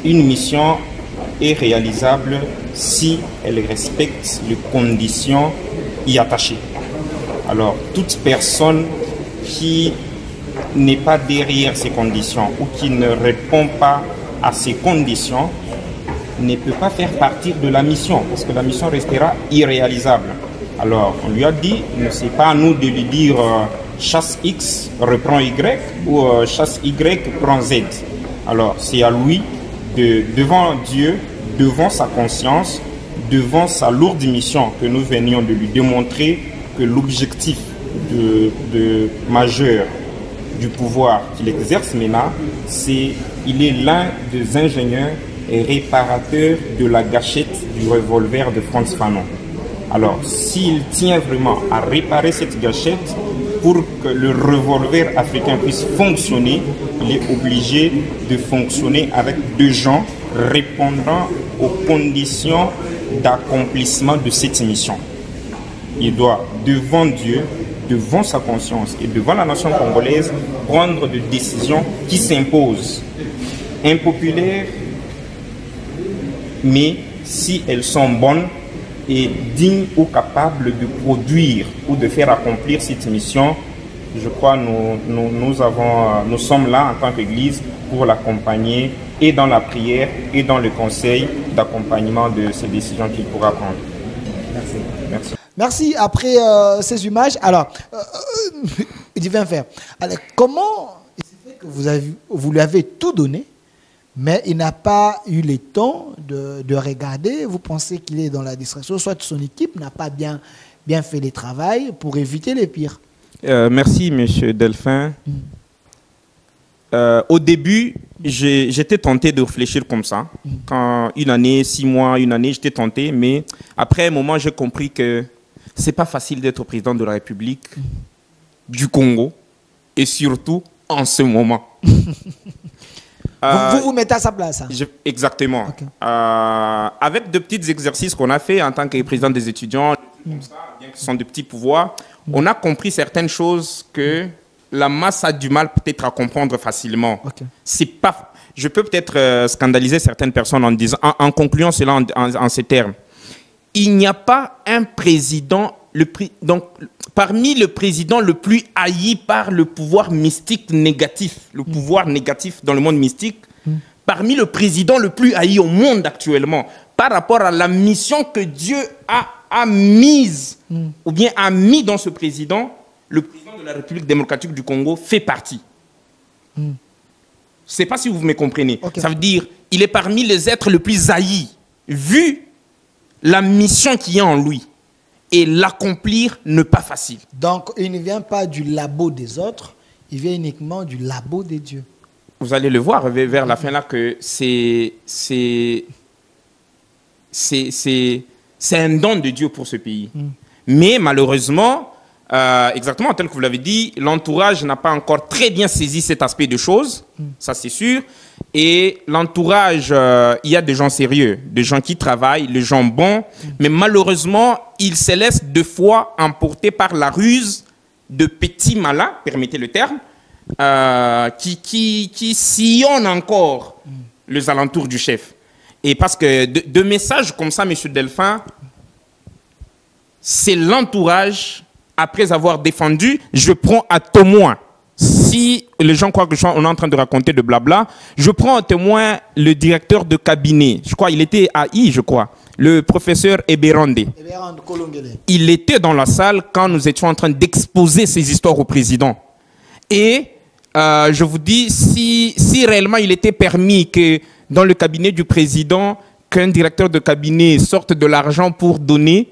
Une mission est réalisable si elle respecte les conditions y attachées. Alors, toute personne qui n'est pas derrière ces conditions ou qui ne répond pas à ces conditions ne peut pas faire partie de la mission, parce que la mission restera irréalisable. Alors, on lui a dit, ce n'est pas à nous de lui dire chasse X reprend Y ou chasse Y prend Z. Alors, c'est à lui, devant Dieu, devant sa conscience, devant sa lourde mission que nous venions de lui démontrer que l'objectif majeur du pouvoir qu'il exerce maintenant, il est l'un des ingénieurs et réparateur de la gâchette du revolver de Frantz Fanon. Alors, s'il tient vraiment à réparer cette gâchette pour que le revolver africain puisse fonctionner, il est obligé de fonctionner avec 2 gens répondant aux conditions d'accomplissement de cette mission. Il doit, devant Dieu, devant sa conscience et devant la nation congolaise, prendre des décisions qui s'imposent. Impopulaires, mais si elles sont bonnes et dignes ou capables de produire ou de faire accomplir cette mission, je crois que nous sommes là en tant qu'Église pour l'accompagner et dans la prière et dans le conseil d'accompagnement de ces décisions qu'il pourra prendre. Merci. Merci. Merci. Après ces images, alors, divin frère, alors, comment vous lui avez tout donné, mais il n'a pas eu le temps de regarder? Vous pensez qu'il est dans la distraction, soit son équipe n'a pas bien fait le travail pour éviter les pires? Merci, monsieur Delphin. Au début, j'étais tenté de réfléchir comme ça. Quand 1 année, 6 mois, 1 année, j'étais tenté, mais après un moment, j'ai compris que ce n'est pas facile d'être président de la République du Congo, et surtout en ce moment. Vous mettez à sa place. Hein. Exactement. Okay. Avec de petits exercices qu'on a fait en tant que président des étudiants, comme ça, bien que ce sont de petits pouvoirs, on a compris certaines choses que la masse a du mal peut-être à comprendre facilement. Okay. C'est pas, je peux peut-être scandaliser certaines personnes en disant, en concluant cela en ces termes. Il n'y a pas un président, donc parmi le président le plus haï par le pouvoir mystique négatif, le pouvoir négatif dans le monde mystique, parmi le président le plus haï au monde actuellement, par rapport à la mission que Dieu a mise, ou bien a mis dans ce président, le président de la République démocratique du Congo fait partie. Je ne sais pas si vous me comprenez. Okay. Ça veut dire, il est parmi les êtres les plus haïs, vu la mission qui est en lui. Et l'accomplir n'est pas facile. Donc, il ne vient pas du labo des autres, il vient uniquement du labo des dieux. Vous allez le voir vers la fin là que c'est un don de Dieu pour ce pays. Mais malheureusement, exactement tel que vous l'avez dit, l'entourage n'a pas encore très bien saisi cet aspect de choses, ça c'est sûr. Et l'entourage, il y a des gens sérieux, des gens qui travaillent, des gens bons, mais malheureusement, ils se laissent deux fois emporter par la ruse de petits malins, permettez le terme, qui sillonnent encore les alentours du chef. Et parce que de messages comme ça, M. Delphin, c'est l'entourage, après avoir défendu, je prends à témoin. Si les gens croient que on est en train de raconter de blabla, je prends à témoin le directeur de cabinet. Je crois, il était à I, je crois. Le professeur Eberande. Il était dans la salle quand nous étions en train d'exposer ces histoires au président. Et je vous dis, si réellement il était permis que dans le cabinet du président, qu'un directeur de cabinet sorte de l'argent pour donner,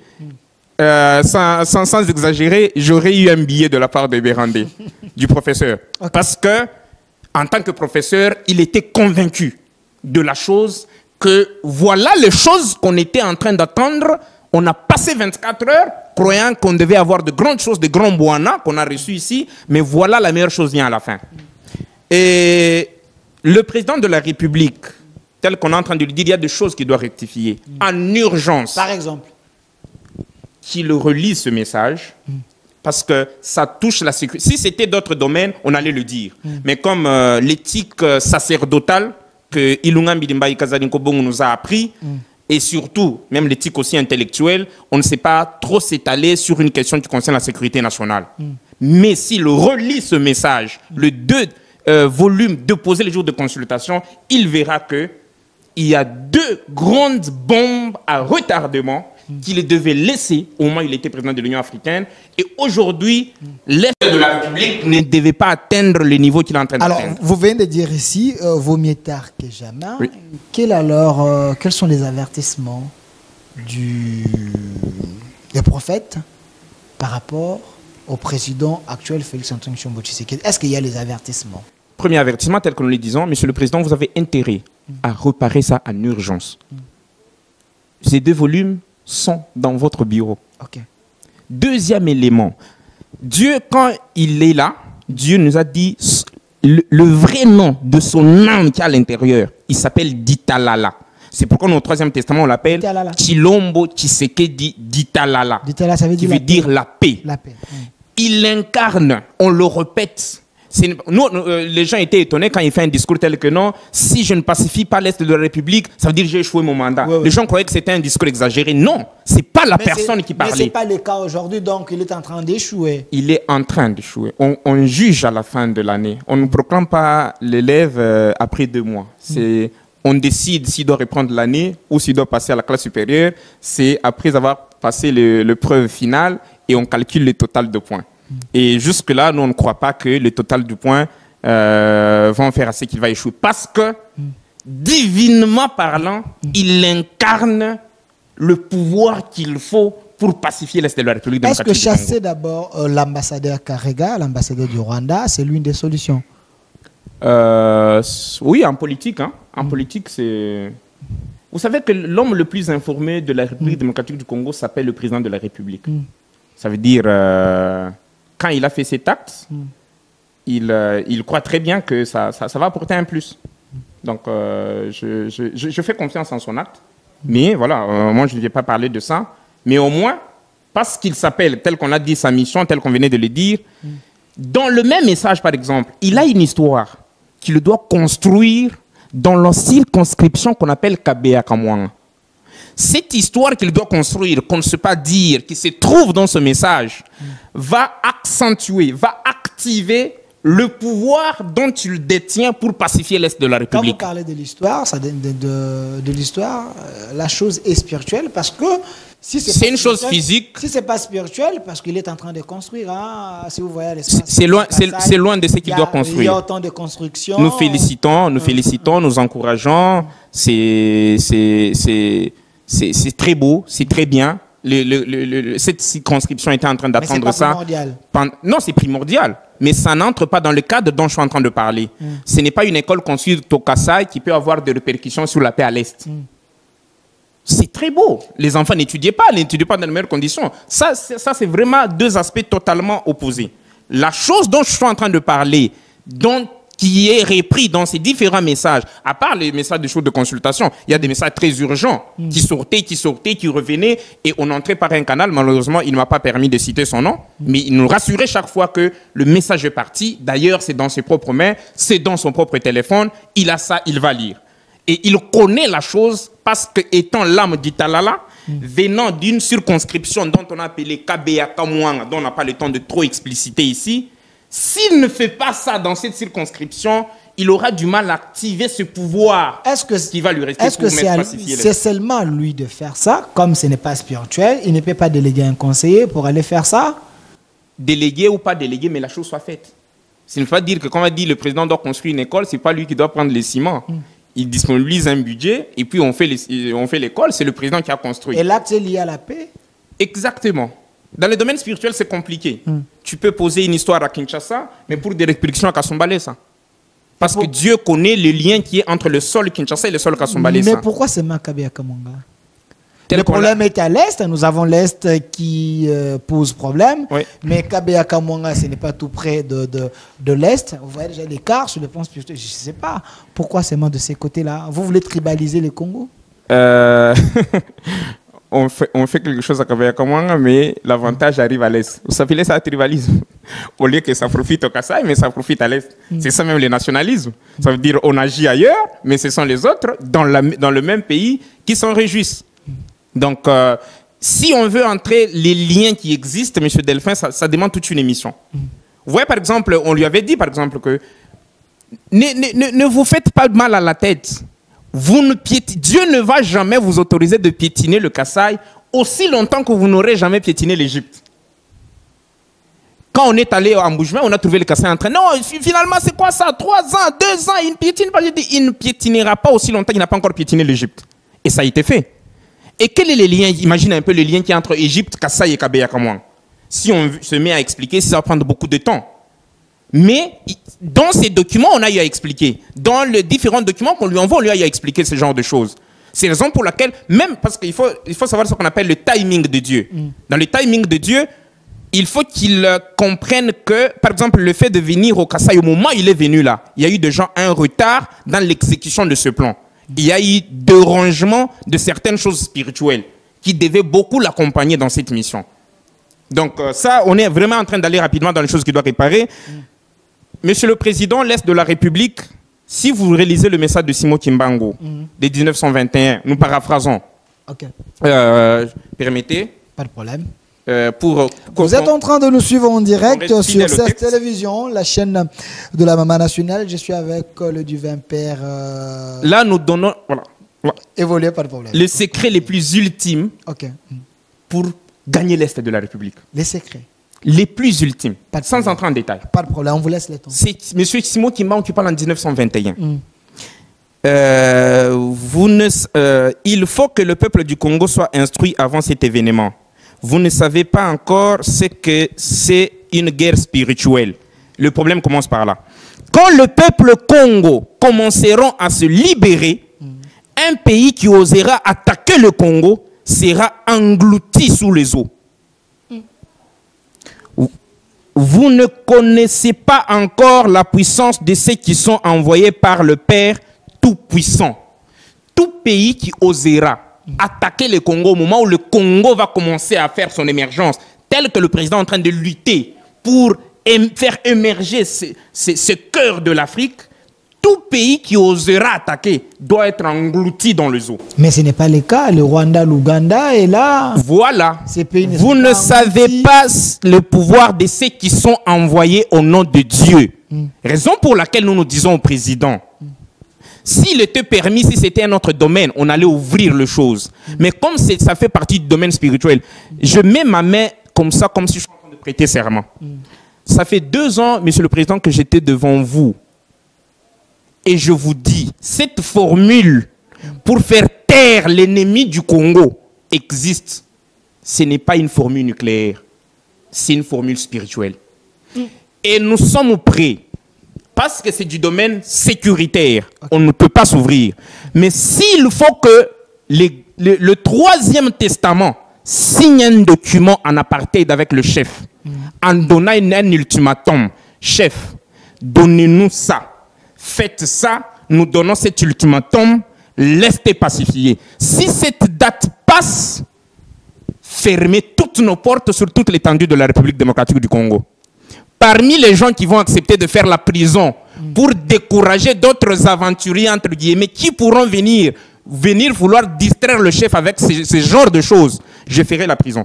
sans exagérer, j'aurais eu un billet de la part de Bérandé, du professeur. Okay. Parce que, en tant que professeur, il était convaincu de la chose, que voilà les choses qu'on était en train d'attendre. On a passé 24 heures, croyant qu'on devait avoir de grandes choses, de grands boana qu'on a reçus ici, mais voilà la meilleure chose vient à la fin. Et le président de la République, tel qu'on est en train de lui dire, il y a des choses qu'il doit rectifier, en urgence. Par exemple, qu'il relit ce message, parce que ça touche la sécurité. Si c'était d'autres domaines, on allait le dire. Mais comme l'éthique sacerdotale que Ilunga Mbidimba Ikazalinko Bongo nous a appris, et surtout, même l'éthique aussi intellectuelle, on ne sait pas trop s'étaler sur une question qui concerne la sécurité nationale. Mais s'il relit ce message, le 2 volumes déposés les jours de consultation, il verra que il y a 2 grandes bombes à retardement qu'il devait laisser au moment où il était président de l'Union africaine. Et aujourd'hui, l'Est de la République ne devait pas atteindre le niveau qu'il est en train d'atteindre. Alors, vous venez de dire ici, vaut mieux tard que jamais. Oui. Quels sont les avertissements des prophètes par rapport au président actuel Félix Antoine Tshombo Tshisekedi? Est-ce qu'il y a les avertissements? Premier avertissement, tel que nous le disons, Monsieur le Président, vous avez intérêt à réparer ça en urgence. Ces 2 volumes sont dans votre bureau. Okay. Deuxième élément, Dieu, quand il est là, Dieu nous a dit le vrai nom de son âme qui est à l'intérieur. Il s'appelle Ditalala. C'est pourquoi dans le 3e testament, on l'appelle Tshilombo Tshisekedi Ditalala. Ditalala, ça veut dire qui veut dire la paix. La paix. Il incarne, on le répète. Nous, les gens étaient étonnés quand il fait un discours tel que non, si je ne pacifie pas l'Est de la République, ça veut dire que j'ai échoué mon mandat. Oui, oui. Les gens croyaient que c'était un discours exagéré. Non, ce n'est pas la personne qui parlait. Mais ce n'est pas le cas aujourd'hui, donc il est en train d'échouer. Il est en train d'échouer. On juge à la fin de l'année. On ne proclame pas l'élève après 2 mois. On décide s'il doit reprendre l'année ou s'il doit passer à la classe supérieure. C'est après avoir passé l'épreuve finale et on calcule le total de points. Et jusque-là, nous, on ne croit pas que le total du point va en faire assez qu'il va échouer. Parce que, divinement parlant, il incarne le pouvoir qu'il faut pour pacifier l'Est de la République démocratique du Congo. Est-ce que chasser d'abord l'ambassadeur Karega, l'ambassadeur du Rwanda, c'est l'une des solutions? Oui, en politique. Hein. En politique, c'est... Vous savez que l'homme le plus informé de la République démocratique du Congo s'appelle le président de la République. Ça veut dire... quand il a fait cet acte, il croit très bien que ça va apporter un plus. Donc, je fais confiance en son acte. Mais voilà, moi, je ne vais pas parler de ça. Mais au moins, parce qu'il s'appelle, tel qu'on a dit sa mission, tel qu'on venait de le dire, dans le même message, par exemple, il a une histoire qu'il doit construire dans la circonscription qu'on appelle Kabea Kamwanga. Cette histoire qu'il doit construire, qu'on ne sait pas dire, qui se trouve dans ce message, va accentuer, va activer le pouvoir dont il détient pour pacifier l'Est de la République. Quand vous parlez de l'histoire, de l'histoire, la chose est spirituelle parce que si c'est une chose physique. Si c'est pas spirituel, parce qu'il est en train de construire, hein, si vous voyez l'espace. C'est loin de ce qu'il doit construire. Il y a autant de constructions. Nous félicitons, nous encourageons. C'est très beau, c'est très bien. Cette circonscription était en train d'attendre ça. Primordial. Non, c'est primordial. Mais ça n'entre pas dans le cadre dont je suis en train de parler. Ce n'est pas une école construite au Kasaï qui peut avoir des répercussions sur la paix à l'Est. C'est très beau. Les enfants n'étudient pas dans les meilleures conditions. Ça c'est vraiment deux aspects totalement opposés. La chose dont je suis en train de parler, qui est repris dans ces différents messages, à part les messages de choses de consultation, il y a des messages très urgents qui sortaient, qui revenaient, et on entrait par un canal. Malheureusement, il ne m'a pas permis de citer son nom, mais il nous rassurait chaque fois que le message est parti. D'ailleurs, c'est dans ses propres mains, c'est dans son propre téléphone, il a ça, il va lire. Et il connaît la chose parce que, étant l'âme du Talala, venant d'une circonscription dont on a appelé Kabea Kamwanga, dont on n'a pas le temps de trop expliciter ici, s'il ne fait pas ça dans cette circonscription, il aura du mal à activer ce pouvoir qui va lui rester pour mettre pacifier. C'est seulement lui de faire ça, comme ce n'est pas spirituel, il ne peut pas déléguer un conseiller pour aller faire ça? Déléguer ou pas déléguer, mais la chose soit faite. Ce ne veut pas dire que quand on dit le président doit construire une école, ce n'est pas lui qui doit prendre les ciments. Il disponibilise un budget et puis on fait l'école, c'est le président qui a construit. Et l'acte est lié à la paix? Exactement. Dans le domaine spirituel, c'est compliqué. Tu peux poser une histoire à Kinshasa, mais pour des répercussions à Kasumbalé, ça. Parce que Dieu connaît le lien qui est entre le sol Kinshasa et le sol Kasumbalé. Mais pourquoi c'est Kabea Kamwanga? Le problème est à l'Est, nous avons l'Est qui pose problème, oui. Mais Kabea Kamwanga, ce n'est pas tout près de l'Est. Vous voyez déjà l'écart sur le plan spirituel. Je ne sais pas pourquoi seulement de ces côtés-là. Vous voulez tribaliser le Congo? On fait quelque chose à Kabea Kamwanga, mais l'avantage arrive à l'Est. Vous savez ça, le tribalisme. Au lieu que ça profite au Kasaï, mais ça profite à l'Est. C'est ça même le nationalisme. Ça veut dire on agit ailleurs, mais ce sont les autres dans le même pays qui s'en réjouissent. Donc, si on veut entrer les liens qui existent, M. Delphin, ça demande toute une émission. Vous voyez, par exemple, on lui avait dit, par exemple, que ne vous faites pas mal à la tête. Dieu ne va jamais vous autoriser de piétiner le Kasaï aussi longtemps que vous n'aurez jamais piétiné l'Égypte. Quand on est allé en Boujma, on a trouvé le Kasaï en train. Non, finalement, c'est quoi ça? 3 ans, 2 ans, il ne piétine pas. Il ne piétinera pas aussi longtemps qu'il n'a pas encore piétiné l'Égypte. Et ça a été fait. Et quel est le lien? Imagine un peu le lien qu'il y a entre Égypte, Kasaï et Kabea Kamwanga. Si on se met à expliquer, ça va prendre beaucoup de temps. Mais dans ces documents, on a eu à expliquer. Dans les différents documents qu'on lui envoie, on lui a eu à expliquer ce genre de choses. C'est la raison pour laquelle, même parce qu'il faut savoir ce qu'on appelle le timing de Dieu. Dans le timing de Dieu, il faut qu'il comprenne que, par exemple, le fait de venir au Kasaï, au moment où il est venu là, il y a eu déjà un retard dans l'exécution de ce plan. Il y a eu dérangement de certaines choses spirituelles qui devaient beaucoup l'accompagner dans cette mission. Donc ça, on est vraiment en train d'aller rapidement dans les choses qu'il doit réparer. Monsieur le Président, l'Est de la République, si vous réalisez le message de Simon Kimbangu de 1921, nous paraphrasons. Ok. Permettez. Pas de problème. Vous êtes en train de nous suivre en direct sur cette télévision, la chaîne de la Maman Nationale. Je suis avec le divin Père. Là, nous donnons... Voilà. Évoluer, pas de problème. Les secrets les plus ultimes pour gagner l'Est de la République. Les secrets les plus ultimes, sans entrer en détail. Pas de problème, on vous laisse le temps. C'est M. Simon Kimbangu qui parle en 1921. Il faut que le peuple du Congo soit instruit avant cet événement. Vous ne savez pas encore ce que c'est une guerre spirituelle. Le problème commence par là. Quand le peuple Congo commenceront à se libérer, un pays qui osera attaquer le Congo sera englouti sous les eaux. Vous ne connaissez pas encore la puissance de ceux qui sont envoyés par le Père tout puissant. Tout pays qui osera attaquer le Congo au moment où le Congo va commencer à faire son émergence, tel que le président est en train de lutter pour faire émerger ce cœur de l'Afrique, tout pays qui osera attaquer doit être englouti dans le zoo. Mais ce n'est pas le cas. Le Rwanda, l'Ouganda est là. Voilà. Ces pays Vous ne savez pas le pouvoir de ceux qui sont envoyés au nom de Dieu. Raison pour laquelle nous nous disons au président, s'il était permis, si c'était un autre domaine, on allait ouvrir les choses. Mais comme ça fait partie du domaine spirituel, je mets ma main comme ça, comme si je suis en train de prêter serment. Ça fait 2 ans, Monsieur le Président, que j'étais devant vous. Et je vous dis, cette formule pour faire taire l'ennemi du Congo existe. Ce n'est pas une formule nucléaire, c'est une formule spirituelle. Et nous sommes prêts, parce que c'est du domaine sécuritaire, on ne peut pas s'ouvrir. Mais s'il faut que le 3e testament signe un document en apartheid avec le chef, en donnant un ultimatum, chef, donnez-nous ça. Faites ça, nous donnons cet ultimatum, laissez pacifier. Si cette date passe, fermez toutes nos portes sur toute l'étendue de la République démocratique du Congo. Parmi les gens qui vont accepter de faire la prison pour décourager d'autres aventuriers, entre guillemets, qui pourront venir vouloir distraire le chef avec ce genre de choses, je ferai la prison.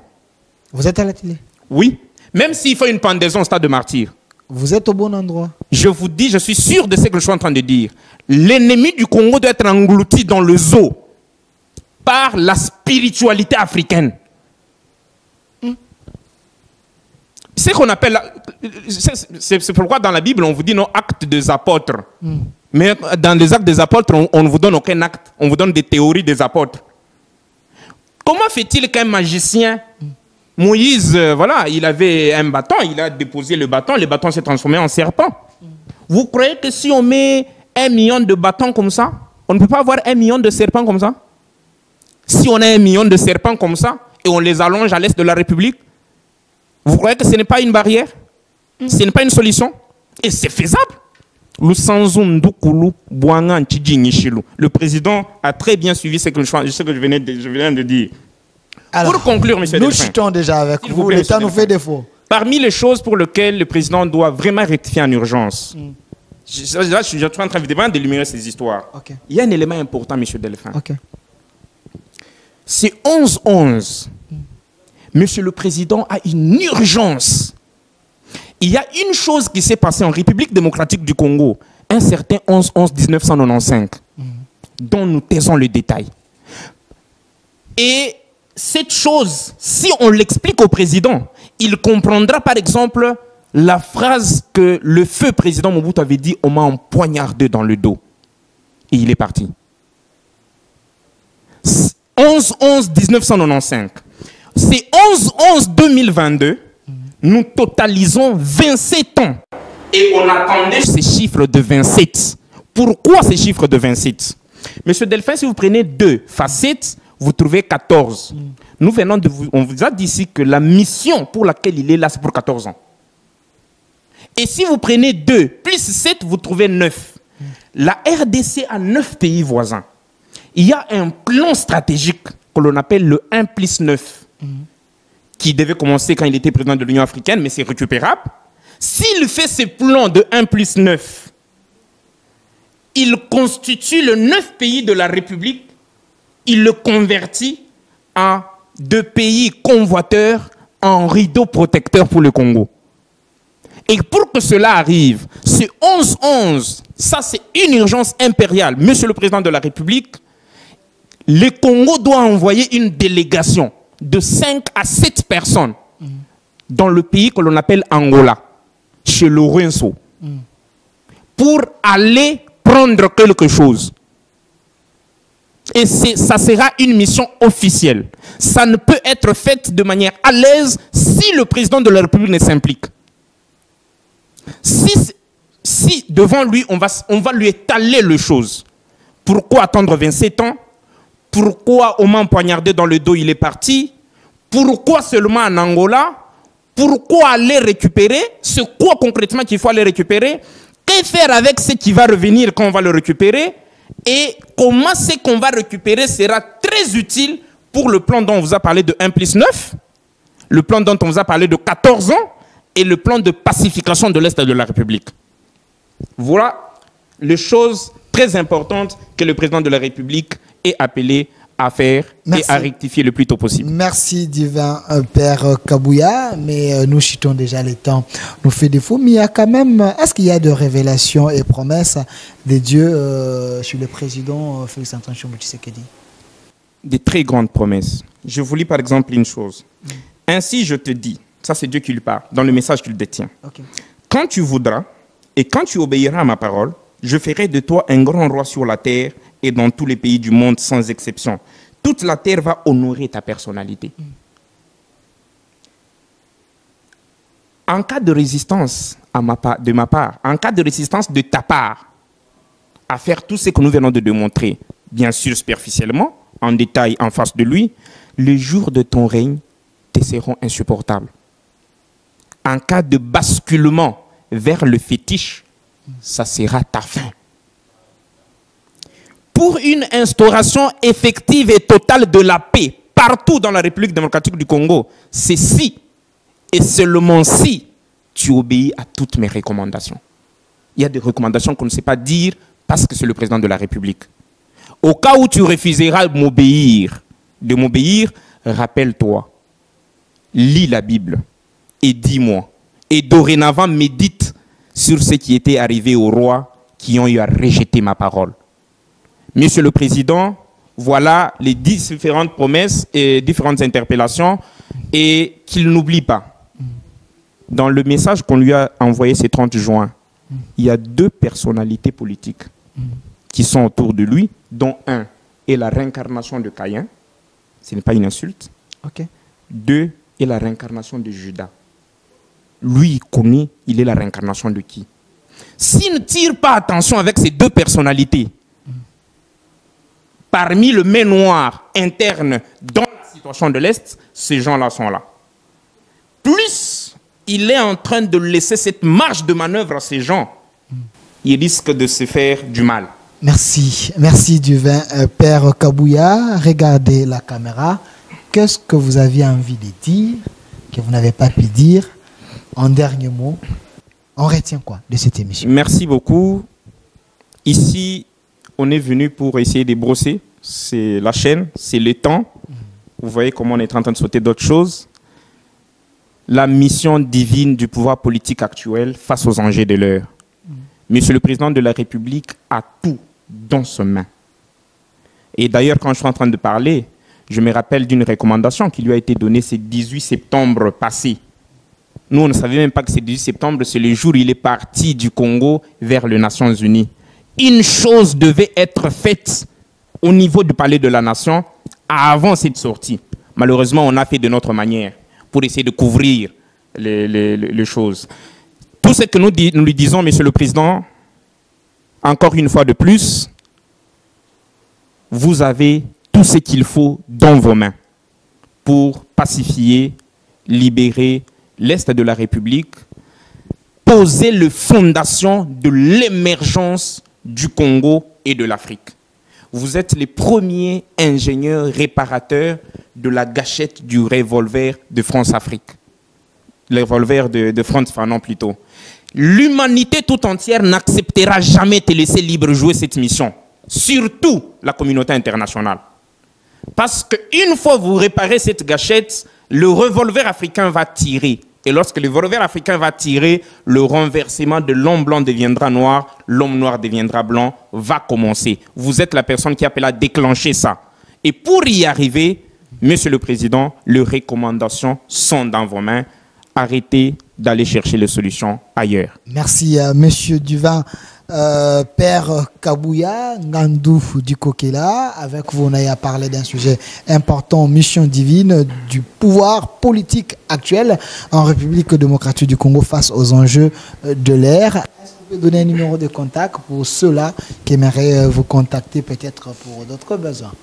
Vous êtes à la télé? Oui, même s'il faut une pendaison au stade de martyr. Vous êtes au bon endroit. Je vous dis, je suis sûr de ce que je suis en train de dire. L'ennemi du Congo doit être englouti dans le zoo par la spiritualité africaine. C'est ce qu'on appelle... C'est pourquoi dans la Bible, on vous dit non, actes des apôtres. Mais dans les actes des apôtres, on ne vous donne aucun acte. On vous donne des théories des apôtres. Comment fait-il qu'un magicien... Moïse, voilà, il avait un bâton, il a déposé le bâton s'est transformé en serpent. Vous croyez que si on met 1 million de bâtons comme ça, on ne peut pas avoir 1 million de serpents comme ça? Si on a 1 million de serpents comme ça, et on les allonge à l'est de la République, vous croyez que ce n'est pas une barrière? Ce n'est pas une solution? Et c'est faisable. Le président a très bien suivi ce que je viens de dire. Alors, pour conclure, monsieur nous Delphin, chutons déjà avec vous, l'État nous fait défaut. Parmi les choses pour lesquelles le président doit vraiment rectifier en urgence, je suis en train d'énumérer ces histoires. Okay. Il y a un élément important, monsieur Delphin. Okay. C'est 11-11. Monsieur le président a une urgence. Il y a une chose qui s'est passée en République démocratique du Congo, un certain 11-11-1995, dont nous taisons le détail. Et cette chose, si on l'explique au président, il comprendra par exemple la phrase que le feu président Mobutu avait dit: on m'a empoignardé dans le dos. Et il est parti. 11-11-1995. C'est 11-11-2022. Nous totalisons 27 ans. Et on attendait ces chiffres de 27. Pourquoi ces chiffres de 27? Monsieur Delphin, si vous prenez 2 facettes, vous trouvez 14. Nous venons de vous... On vous a dit ici que la mission pour laquelle il est là, c'est pour 14 ans. Et si vous prenez 2 plus 7, vous trouvez 9. La RDC a 9 pays voisins. Il y a un plan stratégique que l'on appelle le 1+9, qui devait commencer quand il était président de l'Union africaine, mais c'est récupérable. S'il fait ce plan de 1+9, il constitue le 9 pays de la République, il le convertit en 2 pays convoiteurs, en rideau protecteur pour le Congo. Et pour que cela arrive, ce 11-11, ça c'est une urgence impériale. Monsieur le Président de la République, le Congo doit envoyer une délégation de 5 à 7 personnes dans le pays que l'on appelle Angola, chez Lorenzo, pour aller prendre quelque chose. Et ça sera une mission officielle. Ça ne peut être fait de manière à l'aise si le président de la République ne s'implique. Si devant lui, on va lui étaler les choses. Pourquoi attendre 27 ans? Pourquoi au moins poignardé dans le dos, il est parti? Pourquoi seulement en Angola? Pourquoi aller récupérer? C'est quoi concrètement qu'il faut aller récupérer? Que faire avec ce qui va revenir quand on va le récupérer? Et comment c'est qu'on va récupérer sera très utile pour le plan dont on vous a parlé de 1+9, le plan dont on vous a parlé de 14 ans et le plan de pacification de l'Est de la République. Voilà les choses très importantes que le président de la République est appelé à faire. Merci. Et à rectifier le plus tôt possible. Merci divin Père Kabouya, mais nous chutons déjà les temps, nous fait défaut, mais il y a quand même, est-ce qu'il y a de révélations et promesses de Dieu sur le président Félix Antoine Tshisekedi? Des très grandes promesses. Je vous lis par exemple une chose. Ainsi je te dis, ça c'est Dieu qui lui parle, dans le message qu'il détient. Okay. Quand tu voudras et quand tu obéiras à ma parole, je ferai de toi un grand roi sur la terre et dans tous les pays du monde sans exception. Toute la terre va honorer ta personnalité. En cas de résistance de ma part, en cas de résistance de ta part, à faire tout ce que nous venons de démontrer, bien sûr superficiellement, en détail en face de lui, les jours de ton règne te seront insupportables. En cas de basculement vers le fétiche, ça sera ta fin. Pour une instauration effective et totale de la paix partout dans la République démocratique du Congo, c'est si et seulement si tu obéis à toutes mes recommandations. Il y a des recommandations qu'on ne sait pas dire parce que c'est le président de la République. Au cas où tu refuseras de m'obéir, rappelle-toi, lis la Bible et dis-moi. Et dorénavant, médite sur ce qui était arrivé aux rois qui ont eu à rejeter ma parole. Monsieur le Président, voilà les 10 différentes promesses et différentes interpellations et qu'il n'oublie pas. Dans le message qu'on lui a envoyé ce 30 juin, il y a 2 personnalités politiques qui sont autour de lui, dont un est la réincarnation de Caïn, ce n'est pas une insulte. Okay. 2 est la réincarnation de Judas. Lui, il connaît, il est la réincarnation de qui? S'il ne tire pas attention avec ces 2 personnalités, parmi le main noir interne dans la situation de l'Est, ces gens-là sont là. Plus il est en train de laisser cette marge de manœuvre à ces gens, il risque de se faire du mal. Merci. Merci divin Père Kabouya. Regardez la caméra. Qu'est-ce que vous aviez envie de dire, que vous n'avez pas pu dire? En dernier mot, on retient quoi de cette émission? Merci beaucoup. Ici, on est venu pour essayer de brosser. C'est la chaîne, c'est le temps. Vous voyez comment on est en train de sauter d'autres choses. La mission divine du pouvoir politique actuel face aux enjeux de l'heure. Monsieur le Président de la République a tout dans ses mains. Et d'ailleurs, quand je suis en train de parler, je me rappelle d'une recommandation qui lui a été donnée ce 18 septembre passé. Nous, on ne savait même pas que c'est 18 septembre, c'est le jour où il est parti du Congo vers les Nations Unies. Une chose devait être faite au niveau du Palais de la Nation avant cette sortie. Malheureusement, on a fait de notre manière pour essayer de couvrir les choses. Tout ce que nous lui disons, Monsieur le Président, encore une fois de plus, vous avez tout ce qu'il faut dans vos mains pour pacifier, libérer l'Est de la République, poser les fondations de l'émergence du Congo et de l'Afrique. Vous êtes les premiers ingénieurs réparateurs de la gâchette du revolver de France-Afrique. Le revolver de France Fanon plutôt. L'humanité tout entière n'acceptera jamais de te laisser libre jouer cette mission. Surtout la communauté internationale. Parce qu'une fois vous réparez cette gâchette, le revolver africain va tirer. Et lorsque le revolver africain va tirer, le renversement de l'homme blanc deviendra noir, l'homme noir deviendra blanc, va commencer. Vous êtes la personne qui appelle à déclencher ça. Et pour y arriver, Monsieur le Président, les recommandations sont dans vos mains. Arrêtez d'aller chercher les solutions ailleurs. Merci, Monsieur Duvin. Père Kabouya, Ngandou Dikokela, avec vous on a parlé d'un sujet important, mission divine du pouvoir politique actuel en République démocratique du Congo face aux enjeux de l'ère. Est-ce que vous pouvez donner un numéro de contact pour ceux-là qui aimeraient vous contacter peut-être pour d'autres besoins?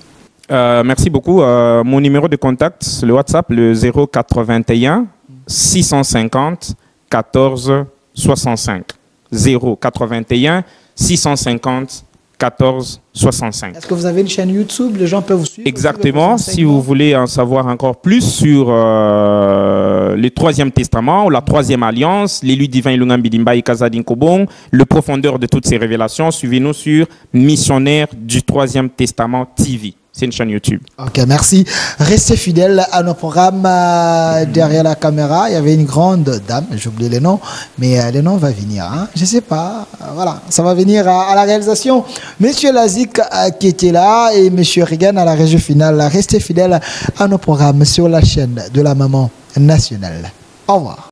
Merci beaucoup. Mon numéro de contact, c'est le WhatsApp, le 081 650 14 65. 081 650 14 65. Est-ce que vous avez une chaîne YouTube? Les gens peuvent vous suivre? Exactement. Si vous voulez en savoir encore plus sur le Troisième Testament ou la Troisième Alliance, l'élu divin Ilunga Mbidimba et Kazadin Kobong, le profondeur de toutes ces révélations, suivez-nous sur Missionnaire du Troisième Testament TV. C'est une chaîne YouTube. Ok, merci. Restez fidèles à nos programmes. Derrière la caméra, il y avait une grande dame, j'ai oublié les noms, mais les noms vont venir. Hein? Je ne sais pas. Voilà, ça va venir à la réalisation. Monsieur Lazik qui était là et Monsieur Regan à la régie finale. Restez fidèles à nos programmes sur la chaîne de la Maman Nationale. Au revoir.